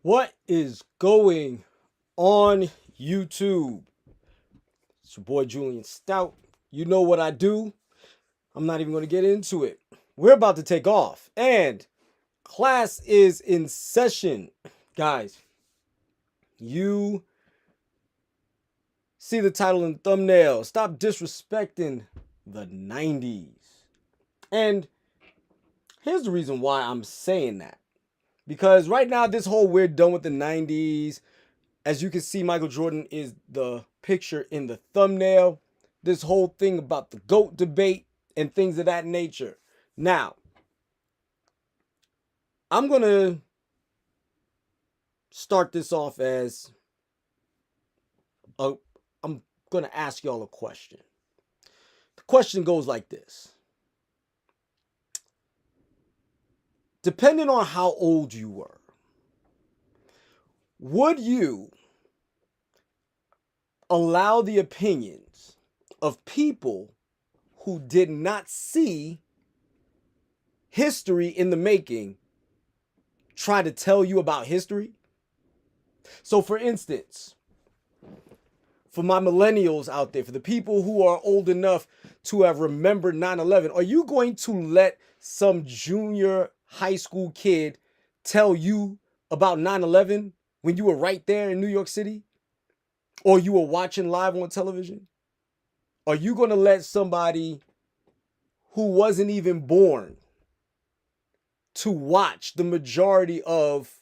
What is going on YouTube? It's your boy Julien Stoutt. You know what I do. I'm not even going to get into it. We're about to take off and class is in session. Guys, you see the title and thumbnail. Stop disrespecting the 90s. And here's the reason why I'm saying that. Because right now, this whole we're done with the 90s. As you can see, Michael Jordan is the picture in the thumbnail. This whole thing about the GOAT debate and things of that nature. Now, I'm going to start this off as I'm going to ask y'all a question. The question goes like this. Depending on how old you were, would you allow the opinions of people who did not see history in the making try to tell you about history? So for instance, for my millennials out there, for the people who are old enough to have remembered 9/11, are you going to let some junior high school kid tell you about 9/11 when you were right there in New York City? Or you were watching live on television? Are you going to let somebody who wasn't even born to watch the majority of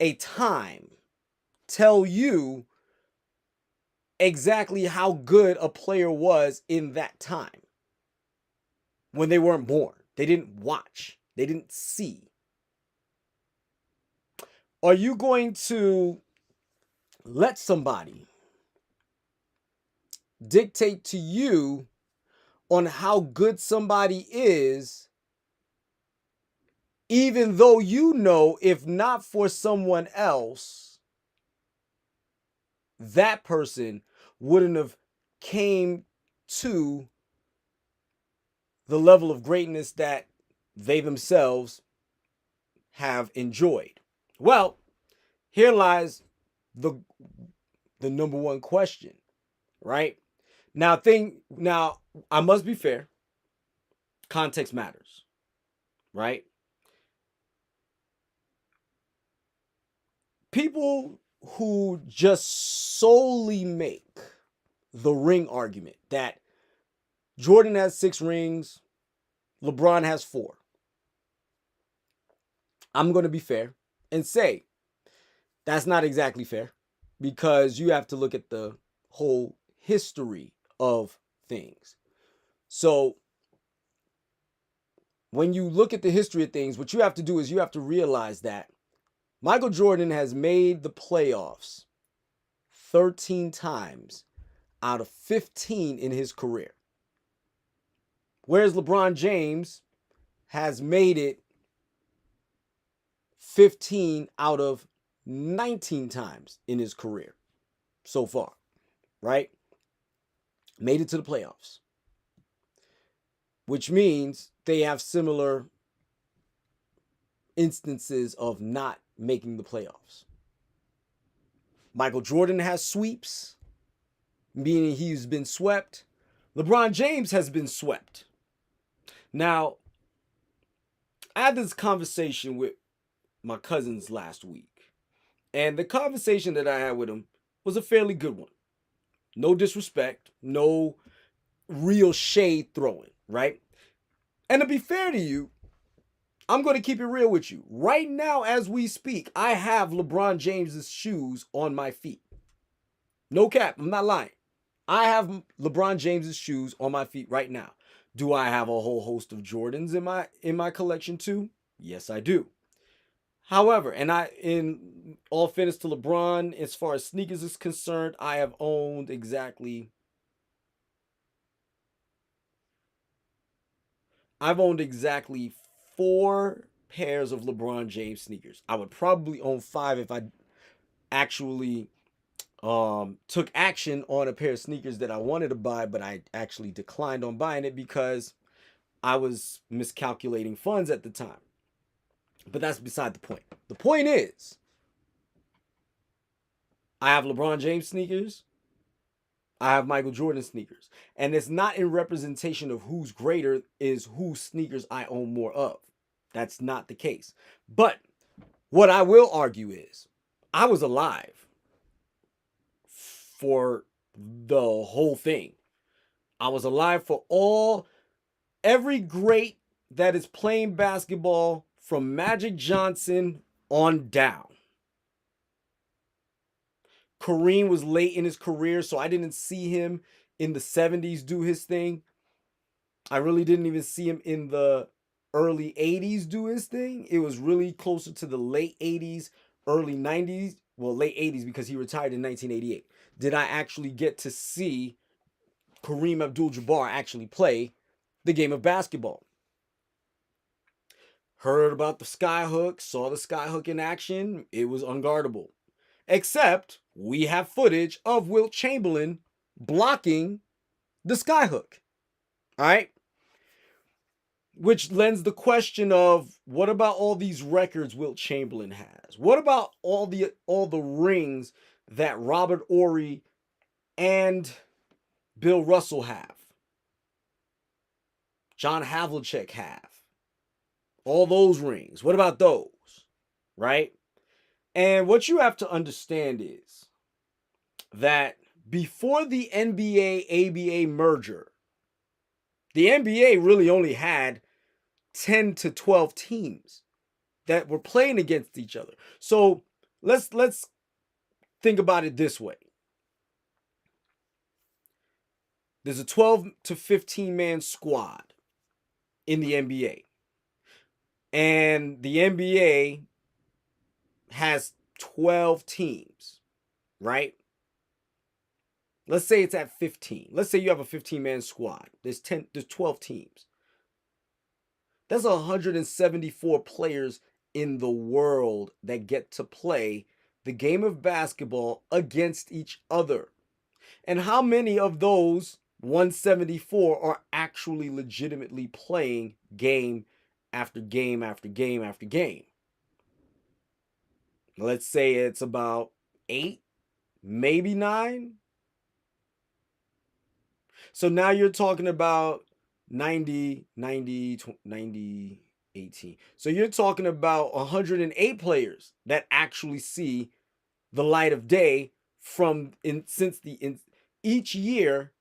a time tell you exactly how good a player was in that time when they weren't born? They didn't watch. They didn't see. Are you going to let somebody dictate to you on how good somebody is, even though you know if not for someone else, that person wouldn't have came to the level of greatness that they themselves have enjoyed? Well, here lies the number one question, right? Now I must be fair. Context matters, right? people who just solely make the ring argument that Jordan has 6 rings, LeBron has 4. I'm going to be fair and say that's not exactly fair, because you have to look at the whole history of things. So when you look at the history of things, what you have to do is you have to realize that Michael Jordan has made the playoffs 13 times out of 15 in his career. Whereas LeBron James has made it 15 out of 19 times in his career so far, right? Made it to the playoffs, which means they have similar instances of not making the playoffs. Michael Jordan has sweeps, meaning he's been swept. LeBron James has been swept. Now, I had this conversation with my cousins last week, and the conversation that I had with him was a fairly good one. No disrespect, no real shade throwing, right? And to be fair to you, I'm going to keep it real with you. Right now, as we speak, I have LeBron James's shoes on my feet. No cap, I'm not lying. I have LeBron James's shoes on my feet right now. Do I have a whole host of Jordans in my collection too? Yes, I do. However, and in all fairness to LeBron, as far as sneakers is concerned, I've owned exactly 4 pairs of LeBron James sneakers. I would probably own 5 if I actually took action on a pair of sneakers that I wanted to buy, but I actually declined on buying it because I was miscalculating funds at the time. But that's beside the point. The point is, I have LeBron James sneakers. I have Michael Jordan sneakers. And it's not in representation of who's greater, is whose sneakers I own more of. That's not the case. But what I will argue is, I was alive for the whole thing. I was alive for every great that is playing basketball from Magic Johnson on down. Kareem was late in his career, so I didn't see him in the 70s do his thing. I really didn't even see him in the early 80s do his thing. It was really closer to the late 80s, early 90s. Well, late 80s, because he retired in 1988. Did I actually get to see Kareem Abdul-Jabbar actually play the game of basketball? Heard about the skyhook, saw the skyhook in action. It was unguardable. Except we have footage of Wilt Chamberlain blocking the skyhook. All right? Which lends the question of, what about all these records Wilt Chamberlain has? What about all the rings that Robert Horry and Bill Russell have? John Havlicek have. All those rings. What about those? Right? And what you have to understand is that before the NBA-ABA merger, the NBA really only had 10 to 12 teams that were playing against each other. So let's think about it this way. There's a 12 to 15 man squad in the NBA. And the NBA has 12 teams, right? Let's say it's at 15. Let's say you have a 15-man squad. There's 12 teams. That's 174 players in the world that get to play the game of basketball against each other. And how many of those 174 are actually legitimately playing game after game after game after game? Let's say it's about 8, maybe 9. So now you're talking about 90, 18. So you're talking about 108 players that actually see the light of day each year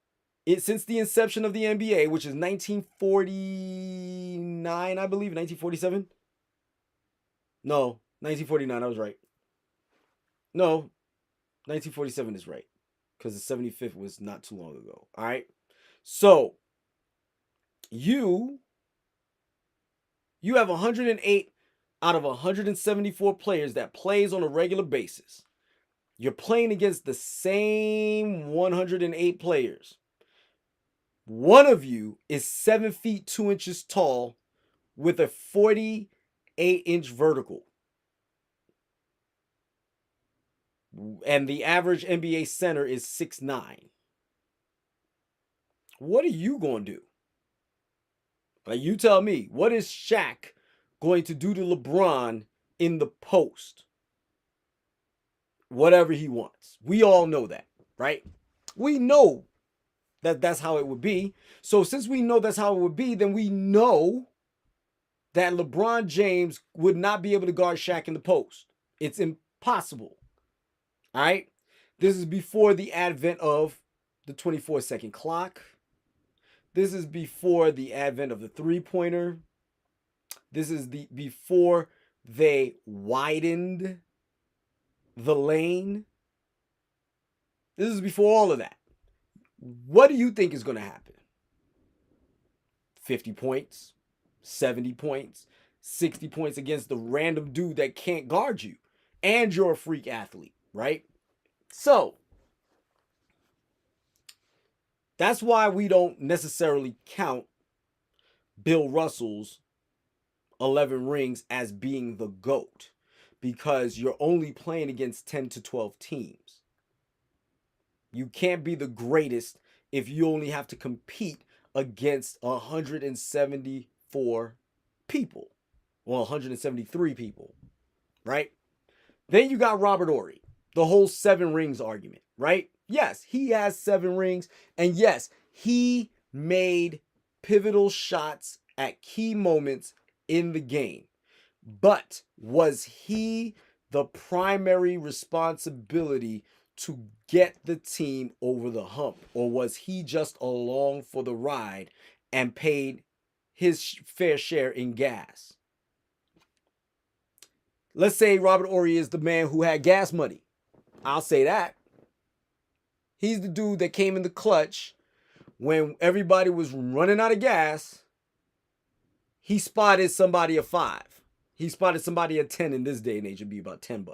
since the inception of the NBA, which is 1949, I believe, 1947. No, 1949. I was right. No, 1947 is right, because the 75th was not too long ago. All right, so you have 108 out of 174 players that plays on a regular basis. You're playing against the same 108 players. One of you is 7 feet 2 inches tall with a 48-inch vertical. And the average NBA center is 6'9". What are you going to do? Like, you tell me, what is Shaq going to do to LeBron in the post? Whatever he wants. We all know that, right? We know that that's how it would be. So since we know that's how it would be, then we know that LeBron James would not be able to guard Shaq in the post. It's impossible. All right? This is before the advent of the 24-second clock. This is before the advent of the three-pointer. This is before they widened the lane. This is before all of that. What do you think is going to happen? 50 points, 70 points, 60 points against the random dude that can't guard you. And you're a freak athlete, right? So, that's why we don't necessarily count Bill Russell's 11 rings as being the GOAT, because you're only playing against 10 to 12 teams. You can't be the greatest if you only have to compete against 174 people. Well, 173 people, right? Then you got Robert Horry, the whole 7 rings argument, right? Yes, he has 7 rings. And yes, he made pivotal shots at key moments in the game. But was he the primary responsibility to get the team over the hump? Or was he just along for the ride and paid his fair share in gas? Let's say Robert Horry is the man who had gas money. I'll say that. He's the dude that came in the clutch when everybody was running out of gas. He spotted somebody a 5. He spotted somebody a 10 in this day and age. It'd be about $10.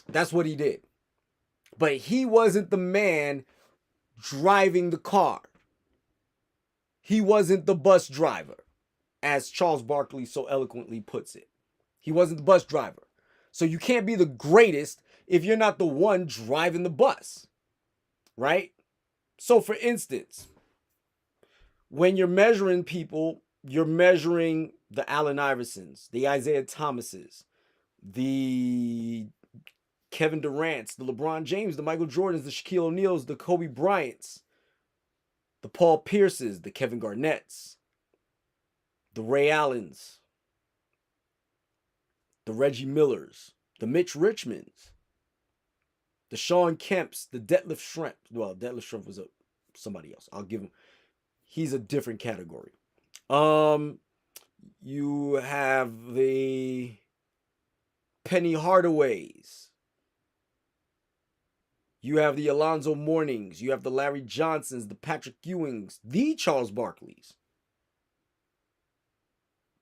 That's what he did. But he wasn't the man driving the car. He wasn't the bus driver, as Charles Barkley so eloquently puts it. He wasn't the bus driver. So you can't be the greatest if you're not the one driving the bus, right? So for instance, when you're measuring people, you're measuring the Allen Iversons, the Isaiah Thomases, the Kevin Durant's, the LeBron James, the Michael Jordans, the Shaquille O'Neals, the Kobe Bryant's, the Paul Pierces, the Kevin Garnett's, the Ray Allens, the Reggie Millers, the Mitch Richmonds, the Sean Kemps, the Detlef Schrempf. Well, Detlef Schrempf was somebody else. I'll give him. He's a different category. You have the Penny Hardaways. You have the Alonzo Mournings. You have the Larry Johnsons, the Patrick Ewings, the Charles Barkleys.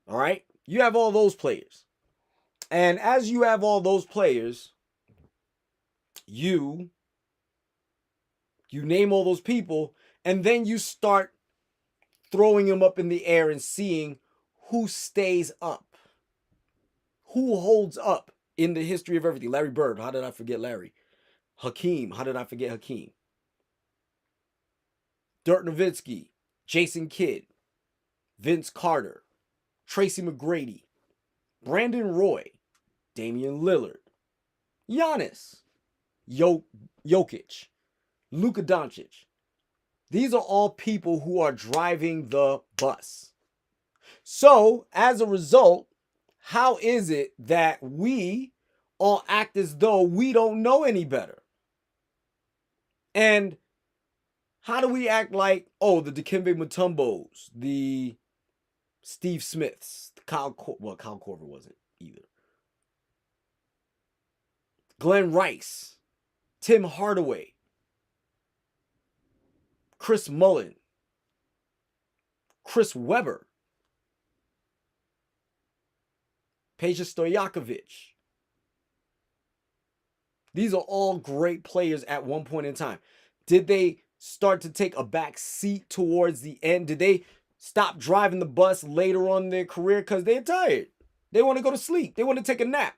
All right? You have all those players. And as you have all those players, you name all those people, and then you start throwing them up in the air and seeing who stays up, who holds up in the history of everything. Larry Bird, how did I forget Larry? Hakeem, how did I forget Hakeem? Dirk Nowitzki, Jason Kidd, Vince Carter, Tracy McGrady, Brandon Roy, Damian Lillard, Giannis, Jokic, Luka Doncic. These are all people who are driving the bus. So, as a result, how is it that we all act as though we don't know any better. And how do we act like, oh, the Dikembe Mutombos, the Steve Smiths, the Kyle Korver wasn't either. Glenn Rice, Tim Hardaway, Chris Mullin, Chris Webber, Peja Stojakovic. These are all great players at one point in time. Did they start to take a back seat towards the end? Did they stop driving the bus later on in their career because they're tired? They want to go to sleep. They want to take a nap.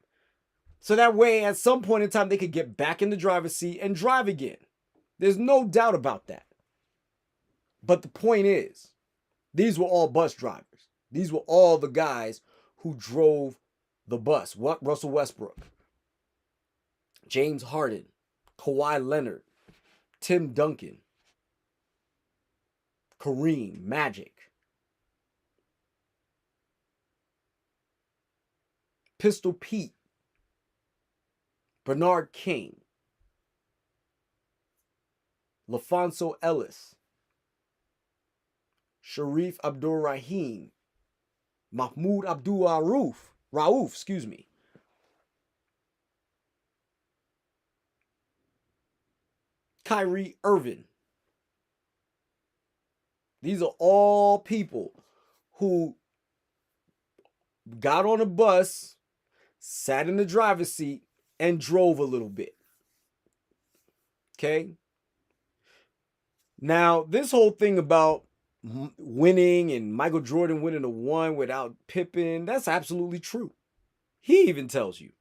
So that way, at some point in time, they could get back in the driver's seat and drive again. There's no doubt about that. But the point is, these were all bus drivers. These were all the guys who drove the bus. What? Russell Westbrook, James Harden, Kawhi Leonard, Tim Duncan, Kareem, Magic, Pistol Pete, Bernard King, LaFonso Ellis, Sharif Abdur-Rahim, Mahmoud Rauf, excuse me. Kyrie Irving. These are all people who got on a bus, sat in the driver's seat, and drove a little bit. Okay? Now, this whole thing about winning and Michael Jordan winning a one without Pippen, that's absolutely true. He even tells you.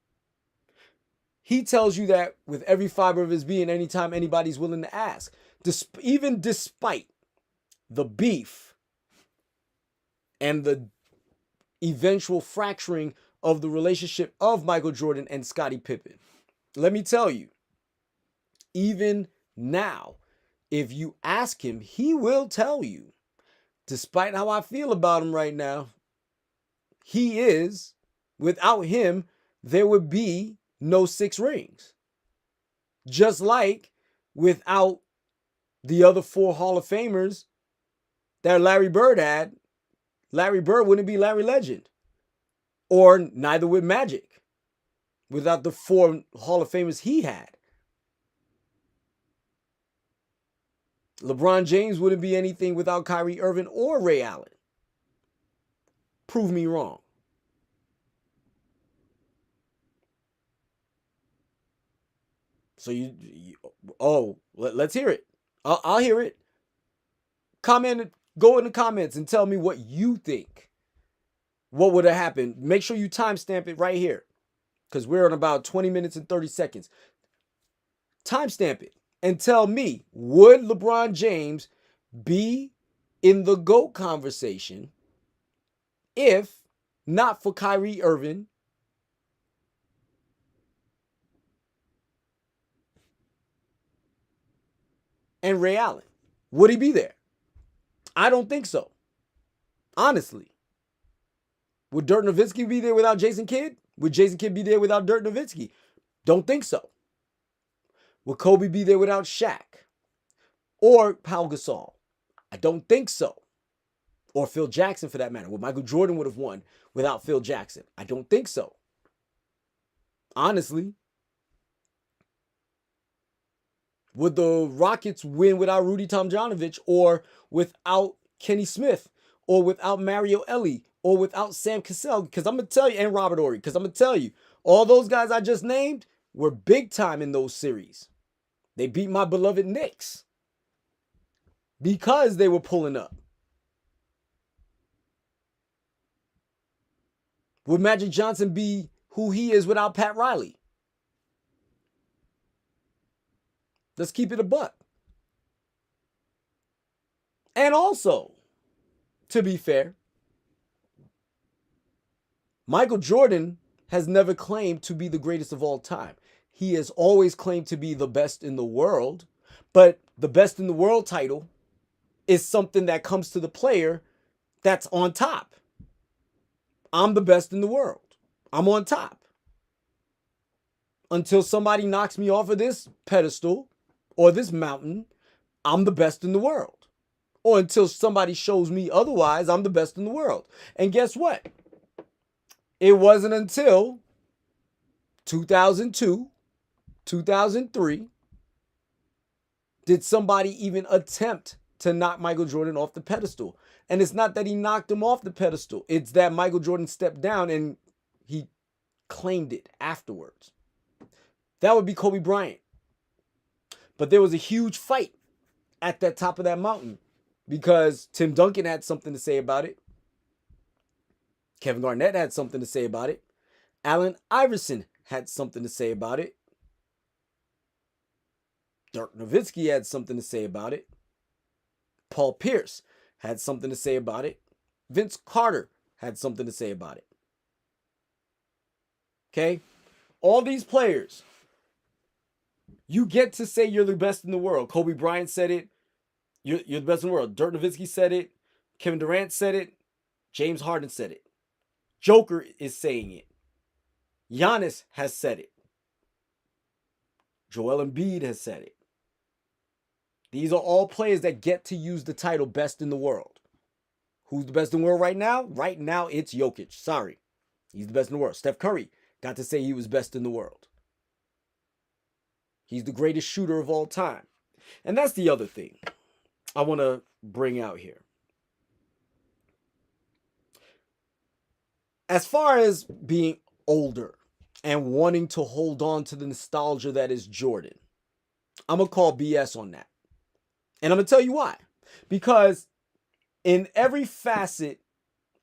He tells you that with every fiber of his being anytime anybody's willing to ask. Even despite the beef and the eventual fracturing of the relationship of Michael Jordan and Scottie Pippen. Let me tell you, even now, if you ask him, he will tell you, despite how I feel about him right now, he is, without him, there would be no 6 rings. Just like without the other 4 Hall of Famers that Larry Bird had, Larry Bird wouldn't be Larry Legend. Or neither would Magic without the 4 Hall of Famers he had. LeBron James wouldn't be anything without Kyrie Irving or Ray Allen. Prove me wrong. So let's hear it. I'll hear it. Go in the comments and tell me what you think. What would have happened? Make sure you timestamp it right here, because we're on about 20 minutes and 30 seconds. Timestamp it and tell me, would LeBron James be in the GOAT conversation if not for Kyrie Irving and Ray Allen? Would he be there? I don't think so. Honestly. Would Dirk Nowitzki be there without Jason Kidd? Would Jason Kidd be there without Dirk Nowitzki? Don't think so. Would Kobe be there without Shaq? Or Pau Gasol? I don't think so. Or Phil Jackson, for that matter. Would Michael Jordan would have won without Phil Jackson? I don't think so. Honestly. Would the Rockets win without Rudy Tomjanovich, or without Kenny Smith, or without Mario Elie, or without Sam Cassell? Because I'm going to tell you, and Robert Horry, because I'm going to tell you, all those guys I just named were big time in those series. They beat my beloved Knicks because they were pulling up. Would Magic Johnson be who he is without Pat Riley? Let's keep it a buck. And also, to be fair, Michael Jordan has never claimed to be the greatest of all time. He has always claimed to be the best in the world, but the best in the world title is something that comes to the player that's on top. I'm the best in the world. I'm on top. until somebody knocks me off of this pedestal or this mountain, I'm the best in the world. Or until somebody shows me otherwise, I'm the best in the world. And guess what? It wasn't until 2002, 2003, did somebody even attempt to knock Michael Jordan off the pedestal. And it's not that he knocked him off the pedestal. It's that Michael Jordan stepped down and he claimed it afterwards. That would be Kobe Bryant. But there was a huge fight at that top of that mountain because Tim Duncan had something to say about it. Kevin Garnett had something to say about it. Allen Iverson had something to say about it. Dirk Nowitzki had something to say about it. Paul Pierce had something to say about it. Vince Carter had something to say about it. Okay? All these players, you get to say you're the best in the world. Kobe Bryant said it. You're the best in the world. Dirk Nowitzki said it. Kevin Durant said it. James Harden said it. Joker is saying it. Giannis has said it. Joel Embiid has said it. These are all players that get to use the title best in the world. Who's the best in the world right now? Right now, it's Jokic. Sorry. He's the best in the world. Steph Curry got to say he was best in the world. He's the greatest shooter of all time. And that's the other thing I want to bring out here. As far as being older and wanting to hold on to the nostalgia that is Jordan, I'm going to call BS on that. And I'm going to tell you why. Because in every facet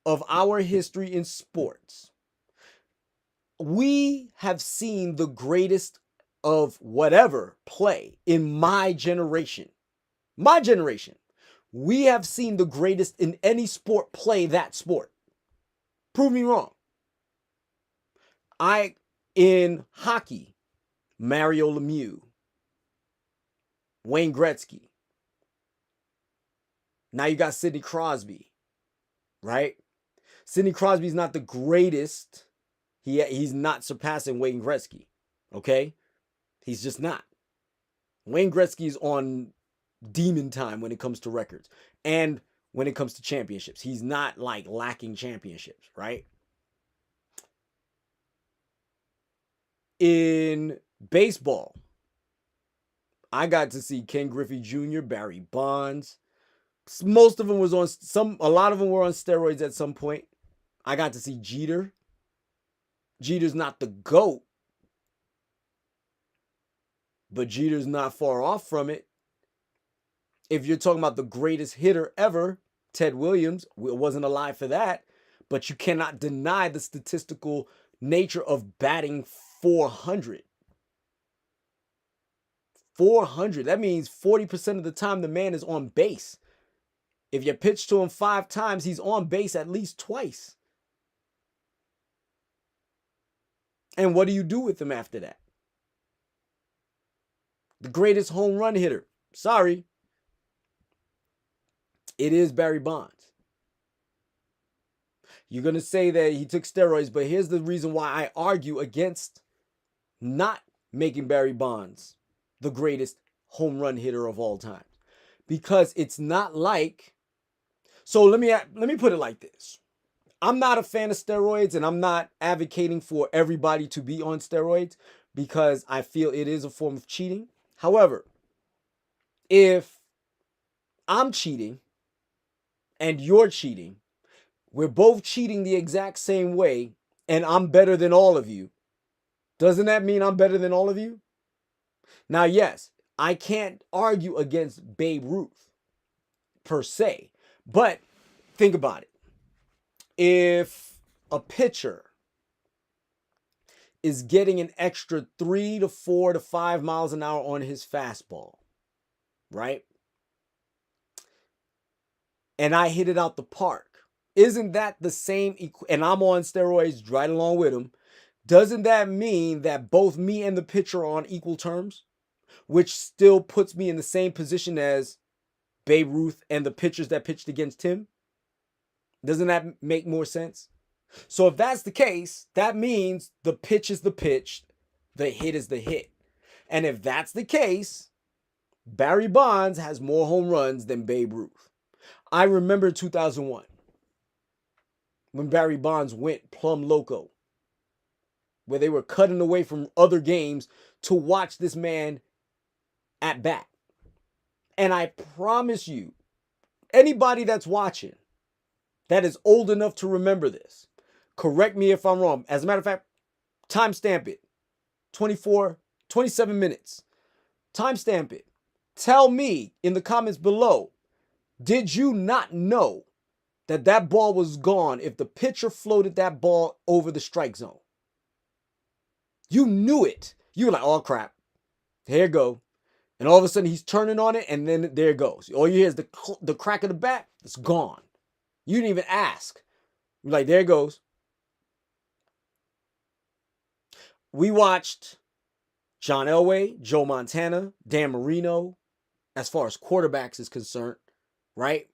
of our history in sports, we have seen the greatest of whatever play in my generation. My generation. We have seen the greatest in any sport play that sport. Prove me wrong. In hockey, Mario Lemieux, Wayne Gretzky. Now you got Sidney Crosby, right? Sidney Crosby's not the greatest. He's not surpassing Wayne Gretzky, okay? He's just not. Wayne Gretzky's on demon time when it comes to records and when it comes to championships. He's not like lacking championships, right? In baseball, I got to see Ken Griffey Jr., Barry Bonds. Most of them was a lot of them were on steroids at some point. I got to see Jeter. Jeter's not the GOAT, but Jeter's not far off from it. If you're talking about the greatest hitter ever, Ted Williams, wasn't alive for that, but you cannot deny the statistical nature of batting 400. 400, that means 40% of the time the man is on base. If you pitch to him 5 times, he's on base at least twice. And what do you do with him after that? The greatest home run hitter. Sorry. It is Barry Bonds. You're going to say that he took steroids, but here's the reason why I argue against not making Barry Bonds the greatest home run hitter of all time. Because it's not like... So let me put it like this. I'm not a fan of steroids, and I'm not advocating for everybody to be on steroids because I feel it is a form of cheating. However, if I'm cheating and you're cheating, we're both cheating the exact same way, and I'm better than all of you, doesn't that mean I'm better than all of you? Now, yes, I can't argue against Babe Ruth per se, but think about it. If a pitcher is getting an extra 3 to 4 to 5 miles an hour on his fastball, right? And I hit it out the park, isn't that the same? And I'm on steroids right along with him. Doesn't that mean that both me and the pitcher are on equal terms? Which still puts me in the same position as Babe Ruth and the pitchers that pitched against him? Doesn't that make more sense? So if that's the case, that means the pitch is the pitch. The hit is the hit. And if that's the case, Barry Bonds has more home runs than Babe Ruth. I remember 2001 when Barry Bonds went plumb loco, where they were cutting away from other games to watch this man at bat. And I promise you, anybody that's watching that is old enough to remember this, correct me if I'm wrong. As a matter of fact, timestamp it. 27 minutes. Timestamp it. Tell me in the comments below, did you not know that that ball was gone if the pitcher floated that ball over the strike zone? You knew it. You were like, oh crap, here it go. And all of a sudden he's turning on it and then there it goes. All you hear is the crack of the bat. It's gone. You didn't even ask. You're like, there it goes. We watched John Elway, Joe Montana, Dan Marino, as far as quarterbacks is concerned, right?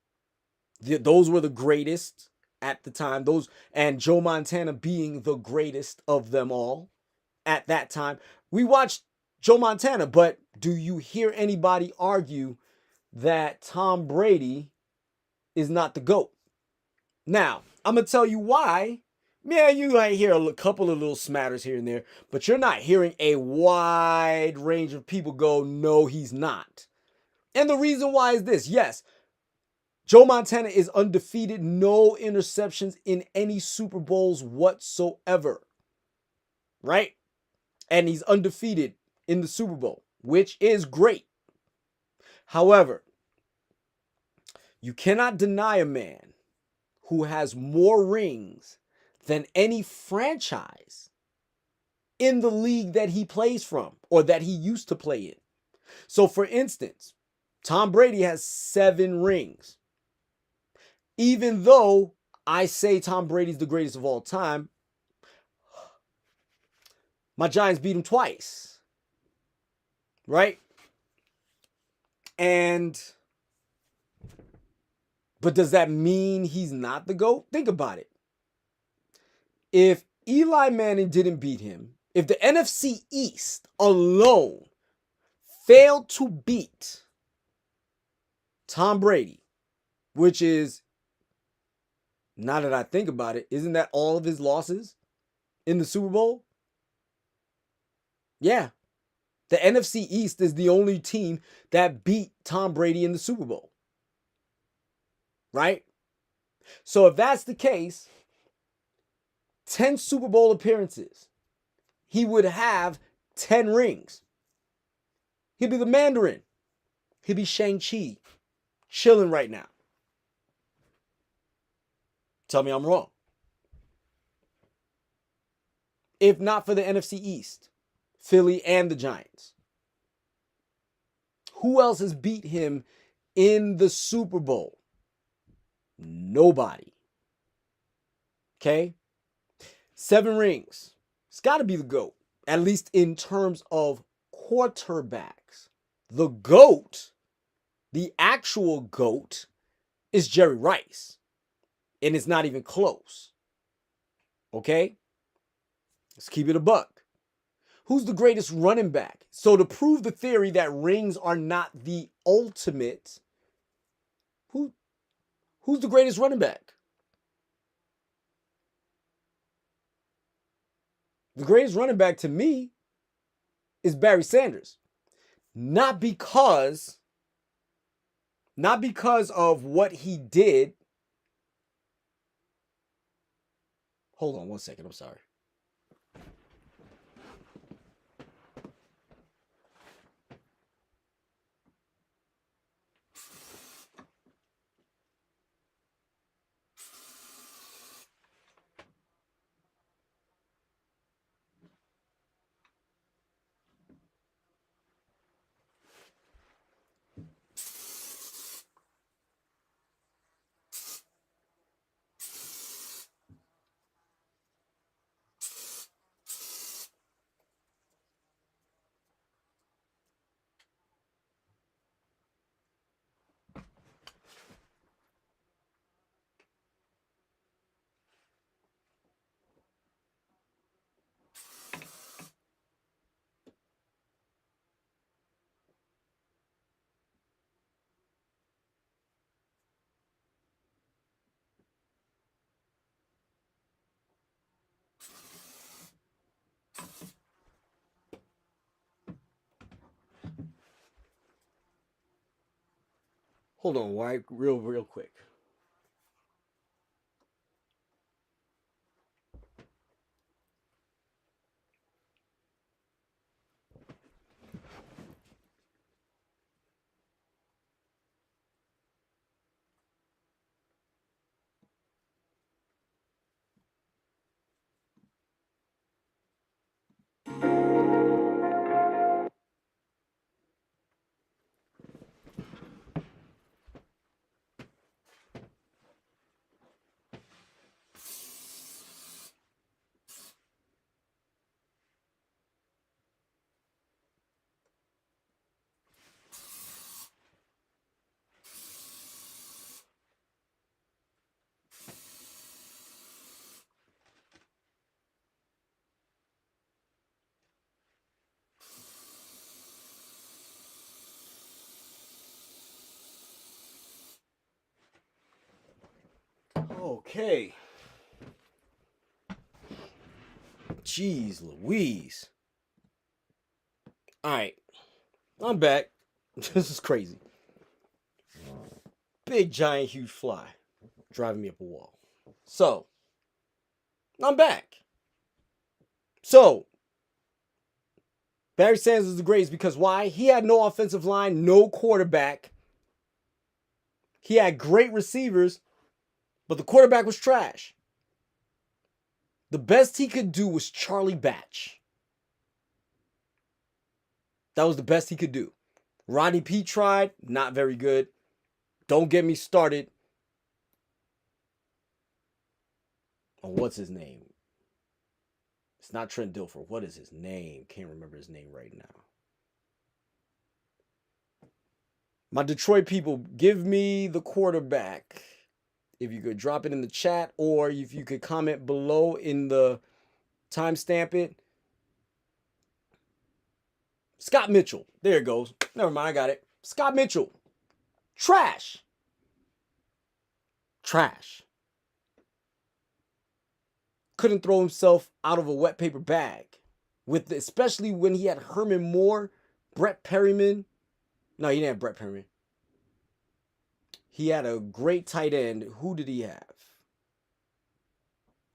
Those were the greatest at the time. Those, and Joe Montana being the greatest of them all at that time. We watched Joe Montana, but do you hear anybody argue that Tom Brady is not the GOAT? Now, I'm going to tell you why. Yeah, you might hear a couple of little smatters here and there, but you're not hearing a wide range of people go, no, he's not. And the reason why is this. Yes, Joe Montana is undefeated, no interceptions in any Super Bowls whatsoever, right? And he's undefeated in the Super Bowl, which is great. However, you cannot deny a man who has more rings than any franchise in the league that he plays from or that he used to play in. So, for instance, Tom Brady has 7 rings. Even though I say Tom Brady's the greatest of all time, my Giants beat him twice, right? But does that mean he's not the GOAT? Think about it. If Eli Manning didn't beat him, if the NFC East alone failed to beat Tom Brady, which is, now that I think about it, isn't that all of his losses in the Super Bowl? Yeah. The NFC East is the only team that beat Tom Brady in the Super Bowl. Right? So if that's the case, 10 Super Bowl appearances, he would have 10 rings. He'd be the Mandarin. He'd be Shang-Chi, chilling right now. Tell me I'm wrong. If not for the NFC East, Philly and the Giants. Who else has beat him in the Super Bowl? Nobody. Okay? 7 rings. It's got to be the GOAT, at least in terms of quarterbacks. The GOAT, the actual GOAT, is Jerry Rice. And it's not even close. Okay? Let's keep it a buck. Who's the greatest running back? So to prove the theory that rings are not the ultimate, who's the greatest running back? The greatest running back to me is Barry Sanders. Not because of what he did. Hold on one second, I'm sorry. Hold on, right? Real quick. Okay. Jeez Louise. All right. I'm back. This is crazy. Big, giant, huge fly driving me up a wall. So, I'm back. So, Barry Sanders is the greatest because why? He had no offensive line, no quarterback. He had great receivers, but the quarterback was trash. The best he could do was Charlie Batch. That was the best he could do. Rodney P tried, not very good. Don't get me started on what's his name. It's not Trent Dilfer. What is his name? Can't remember his name right now. My Detroit people, give me the quarterback. If you could drop it in the chat or if you could comment below in the timestamp it. Scott Mitchell. There it goes. Never mind, I got it. Scott Mitchell. Trash. Trash. Couldn't throw himself out of a wet paper bag. Especially when he had Herman Moore, Brett Perryman. No, he didn't have Brett Perryman. He had a great tight end. Who did he have?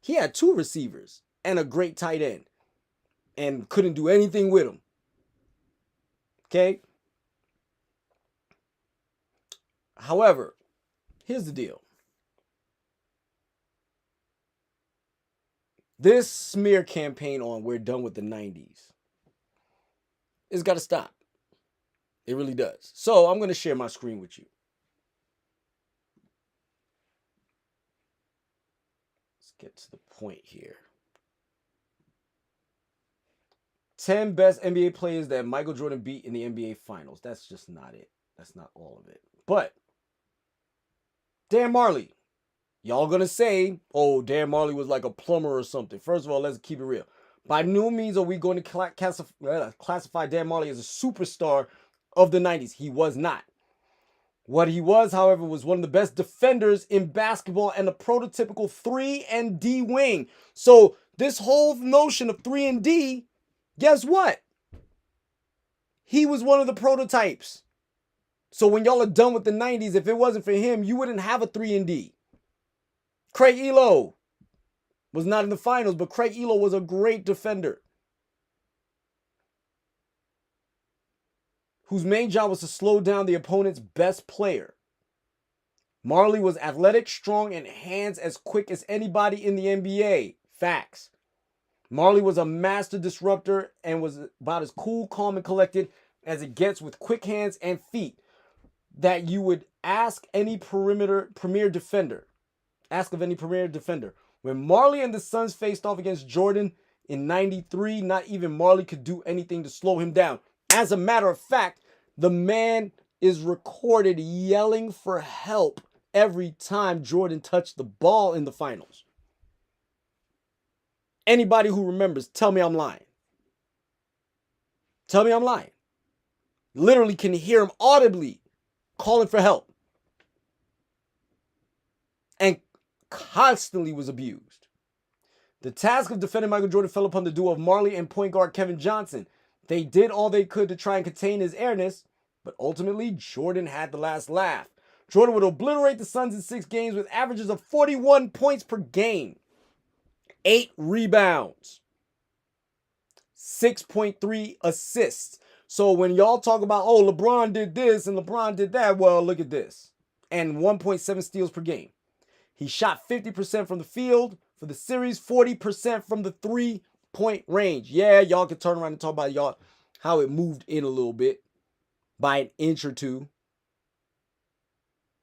He had 2 receivers and a great tight end. And couldn't do anything with him. Okay? However, here's the deal. This smear campaign on we're done with the 90s, it's got to stop. It really does. So I'm going to share my screen with you. Let's get to the point here. 10 best NBA players that Michael Jordan beat in the NBA Finals. That's just not it. That's not all of it. But Dan Marley. Y'all gonna say, oh, Dan Marley was like a plumber or something. First of all, let's keep it real. By no means are we going to classify Dan Marley as a superstar of the 90s. He was not. What he was, however, was one of the best defenders in basketball and a prototypical 3-and-D wing. So this whole notion of 3-and-D, guess what? He was one of the prototypes. So when y'all are done with the 90s, if it wasn't for him, you wouldn't have a 3-and-D. Craig Elo was not in the finals, but Craig Elo was a great defender whose main job was to slow down the opponent's best player. Marley was athletic, strong, and hands as quick as anybody in the NBA. Facts. Marley was a master disruptor and was about as cool, calm, and collected as it gets with quick hands and feet that you would ask any premier defender. Ask of any premier defender. When Marley and the Suns faced off against Jordan in 93, not even Marley could do anything to slow him down. As a matter of fact, the man is recorded yelling for help every time Jordan touched the ball in the finals. Anybody who remembers, tell me I'm lying. Tell me I'm lying. Literally can hear him audibly calling for help. And constantly was abused. The task of defending Michael Jordan fell upon the duo of Marley and point guard Kevin Johnson. They did all they could to try and contain his airness, but ultimately Jordan had the last laugh. Jordan would obliterate the Suns in 6 games with averages of 41 points per game, 8 rebounds, 6.3 assists. So when y'all talk about, oh, LeBron did this and LeBron did that, well, look at this. And 1.7 steals per game. He shot 50% from the field for the series, 40% from the 3-point range. Yeah, y'all can turn around and talk about y'all how it moved in a little bit by an inch or two.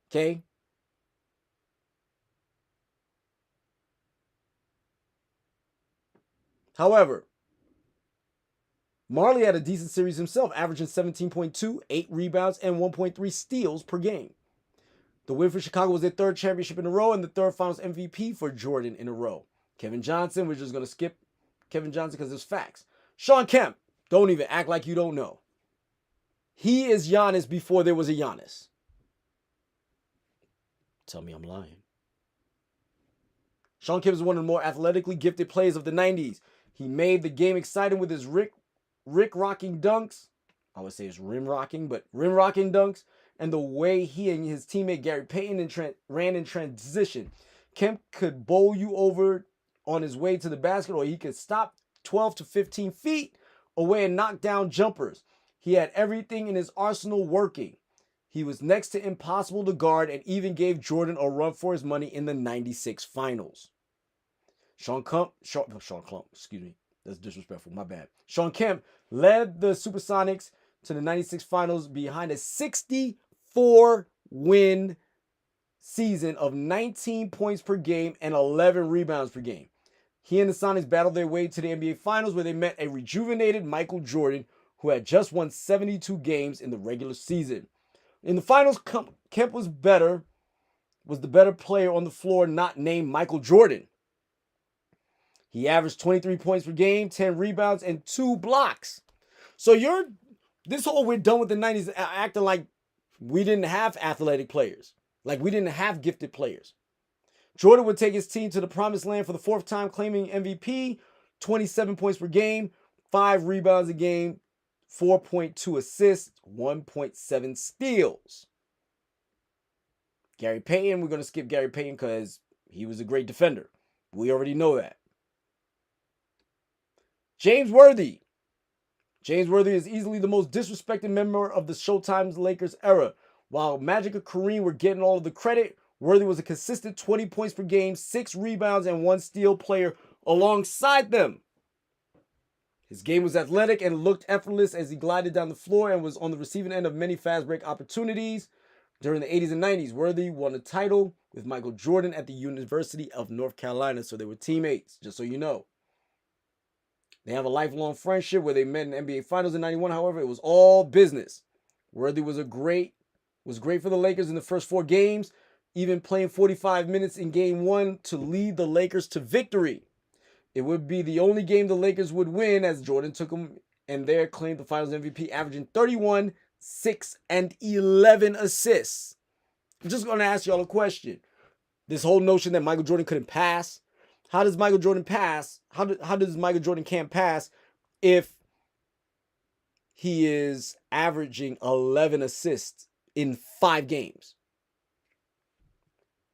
Okay? However, Marley had a decent series himself, averaging 17.2, 8 rebounds, and 1.3 steals per game. The win for Chicago was their 3rd championship in a row and the 3rd finals MVP for Jordan in a row. Kevin Johnson, we're just going to skip Kevin Johnson because it's facts. Shawn Kemp, don't even act like you don't know. He is Giannis before there was a Giannis. Tell me I'm lying. Shawn Kemp is one of the more athletically gifted players of the 90s. He made the game exciting with his Rick rocking dunks. I would say it's rim rocking dunks. And the way he and his teammate Gary Payton ran in transition. Kemp could bowl you over on his way to the basket, or he could stop 12 to 15 feet away and knock down jumpers. He had everything in his arsenal working. He was next to impossible to guard and even gave Jordan a run for his money in the 96 finals. Shawn Kemp, excuse me, that's disrespectful, my bad. Shawn Kemp led the Supersonics to the 96 finals behind a 64-win season of 19 points per game and 11 rebounds per game. He and the Sonics battled their way to the NBA Finals where they met a rejuvenated Michael Jordan who had just won 72 games in the regular season. In the finals, Kemp was the better player on the floor, not named Michael Jordan. He averaged 23 points per game, 10 rebounds, and 2 blocks. So this whole we're done with the 90s acting like we didn't have athletic players. Like we didn't have gifted players. Jordan would take his team to the promised land for the 4th time, claiming MVP, 27 points per game, 5 rebounds a game, 4.2 assists, 1.7 steals. Gary Payton, we're going to skip Gary Payton because he was a great defender. We already know that. James Worthy. James Worthy is easily the most disrespected member of the Showtime's Lakers era. While Magic and Kareem were getting all of the credit, Worthy was a consistent 20 points per game, 6 rebounds, and 1 steal player alongside them. His game was athletic and looked effortless as he glided down the floor and was on the receiving end of many fast break opportunities. During the 80s and 90s, Worthy won a title with Michael Jordan at the University of North Carolina, so they were teammates, just so you know. They have a lifelong friendship where they met in the NBA Finals in 91. However, it was all business. Worthy was great for the Lakers in the first 4 games, even playing 45 minutes in game 1 to lead the Lakers to victory. It would be the only game the Lakers would win as Jordan took them and there claimed the Finals MVP, averaging 31, 6, and 11 assists. I'm just going to ask y'all a question. This whole notion that Michael Jordan couldn't pass. How does Michael Jordan pass? How does Michael Jordan can't pass if he is averaging 11 assists in 5 games?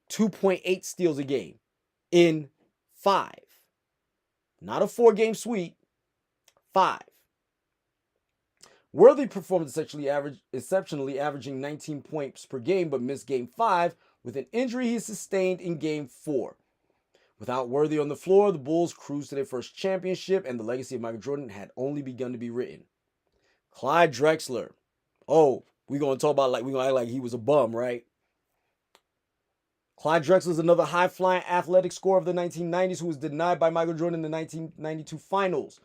2.8 steals a game in 5. Not a 4-game sweep, 5. Worthy performed exceptionally averaging 19 points per game, but missed game 5 with an injury he sustained in game 4. Without Worthy on the floor, the Bulls cruised to their first championship, and the legacy of Michael Jordan had only begun to be written. Clyde Drexler. Oh, we're going to talk about we're going to act like he was a bum, right? Clyde Drexler is another high-flying athletic scorer of the 1990s who was denied by Michael Jordan in the 1992 finals.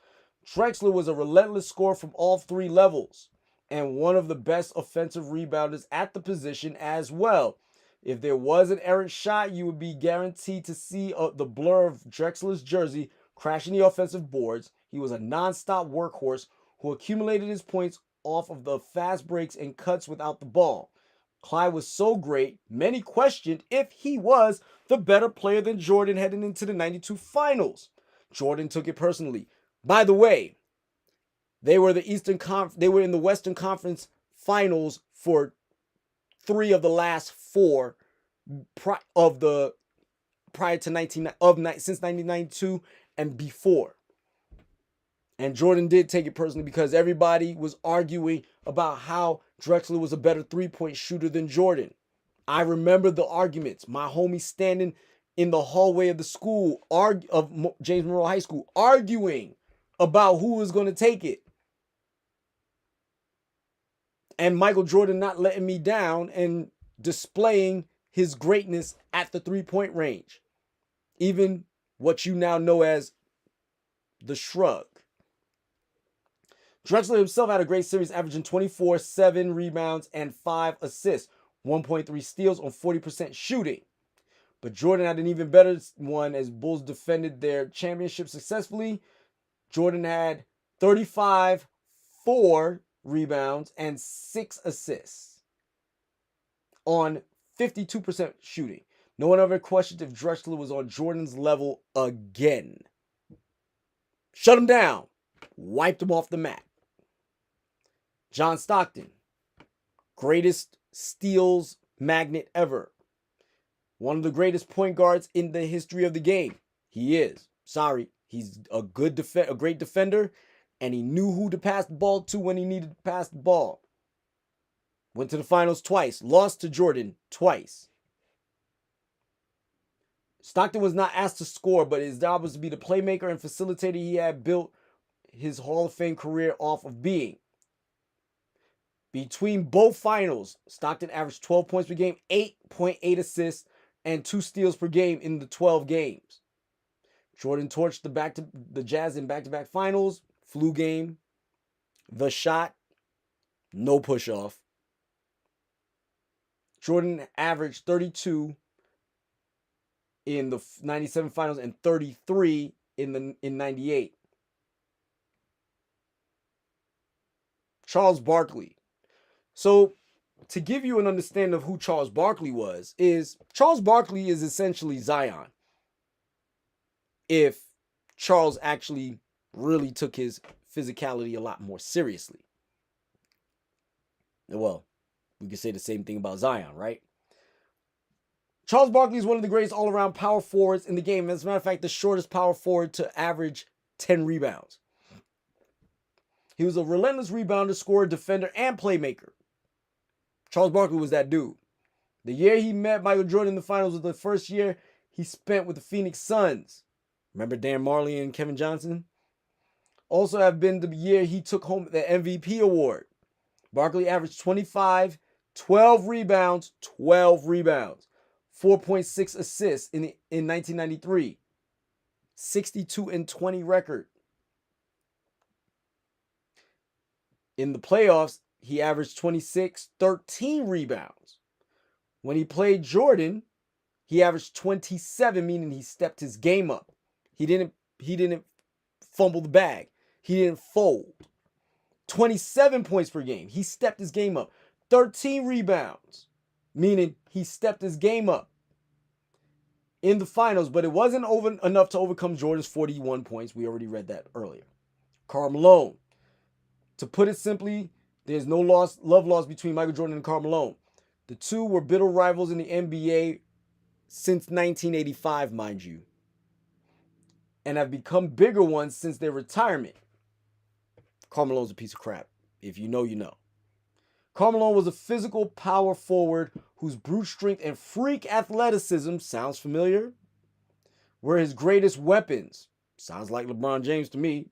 Drexler was a relentless scorer from all 3 levels and one of the best offensive rebounders at the position as well. If there was an errant shot, you would be guaranteed to see the blur of Drexler's jersey crashing the offensive boards. He was a non-stop workhorse who accumulated his points off of the fast breaks and cuts without the ball. Clyde was so great, many questioned if he was the better player than Jordan heading into the 92 finals. Jordan took it personally. By the way, they were in the Western Conference finals for 3 of the last 4 prior to since 1992 and before. And Jordan did take it personally because everybody was arguing about how Drexler was a better 3-point shooter than Jordan. I remember the arguments. My homie standing in the hallway of the school of James Monroe High School arguing about who was going to take it. And Michael Jordan not letting me down and displaying his greatness at the 3-point range. Even what you now know as the shrug. Drexler himself had a great series, averaging 24, 7 rebounds, and 5 assists, 1.3 steals on 40% shooting. But Jordan had an even better one as Bulls defended their championship successfully. Jordan had 35, 4 rebounds, and 6 assists on 52% shooting. No one ever questioned if Drexler was on Jordan's level again. Shut him down. Wiped him off the mat. John Stockton, greatest steals magnet ever. One of the greatest point guards in the history of the game. He is. Sorry, he's a great defender, and he knew who to pass the ball to when he needed to pass the ball. Went to the finals twice, lost to Jordan twice. Stockton was not asked to score, but his job was to be the playmaker and facilitator he had built his Hall of Fame career off of being. Between both finals, Stockton averaged 12 points per game, 8.8 assists, and 2 steals per game in the 12 games. Jordan torched the Jazz in back-to-back finals, flu game, the shot, no push-off. Jordan averaged 32 in the 97 finals and 33 in 98. Charles Barkley. So, to give you an understanding of who Charles Barkley was, Charles Barkley is essentially Zion. If Charles actually really took his physicality a lot more seriously. Well, we could say the same thing about Zion, right? Charles Barkley is one of the greatest all-around power forwards in the game. As a matter of fact, the shortest power forward to average 10 rebounds. He was a relentless rebounder, scorer, defender, and playmaker. Charles Barkley was that dude. The year he met Michael Jordan in the finals was the first year he spent with the Phoenix Suns. Remember Dan Marley and Kevin Johnson? Also have been the year he took home the MVP award. Barkley averaged 25, 12 rebounds, 4.6 assists in 1993. 62-20 record. In the playoffs, he averaged 26, 13 rebounds. When he played Jordan, he averaged 27, meaning he stepped his game up. He didn't fumble the bag. He didn't fold. 27 points per game. He stepped his game up. 13 rebounds, meaning he stepped his game up in the finals, but it wasn't enough to overcome Jordan's 41 points. We already read that earlier. Karl Malone. To put it simply, there's no love lost between Michael Jordan and Karl Malone. The two were bitter rivals in the NBA since 1985, mind you, and have become bigger ones since their retirement. Karl Malone's a piece of crap. If you know, you know. Karl Malone was a physical power forward whose brute strength and freak athleticism, sounds familiar, were his greatest weapons. Sounds like LeBron James to me.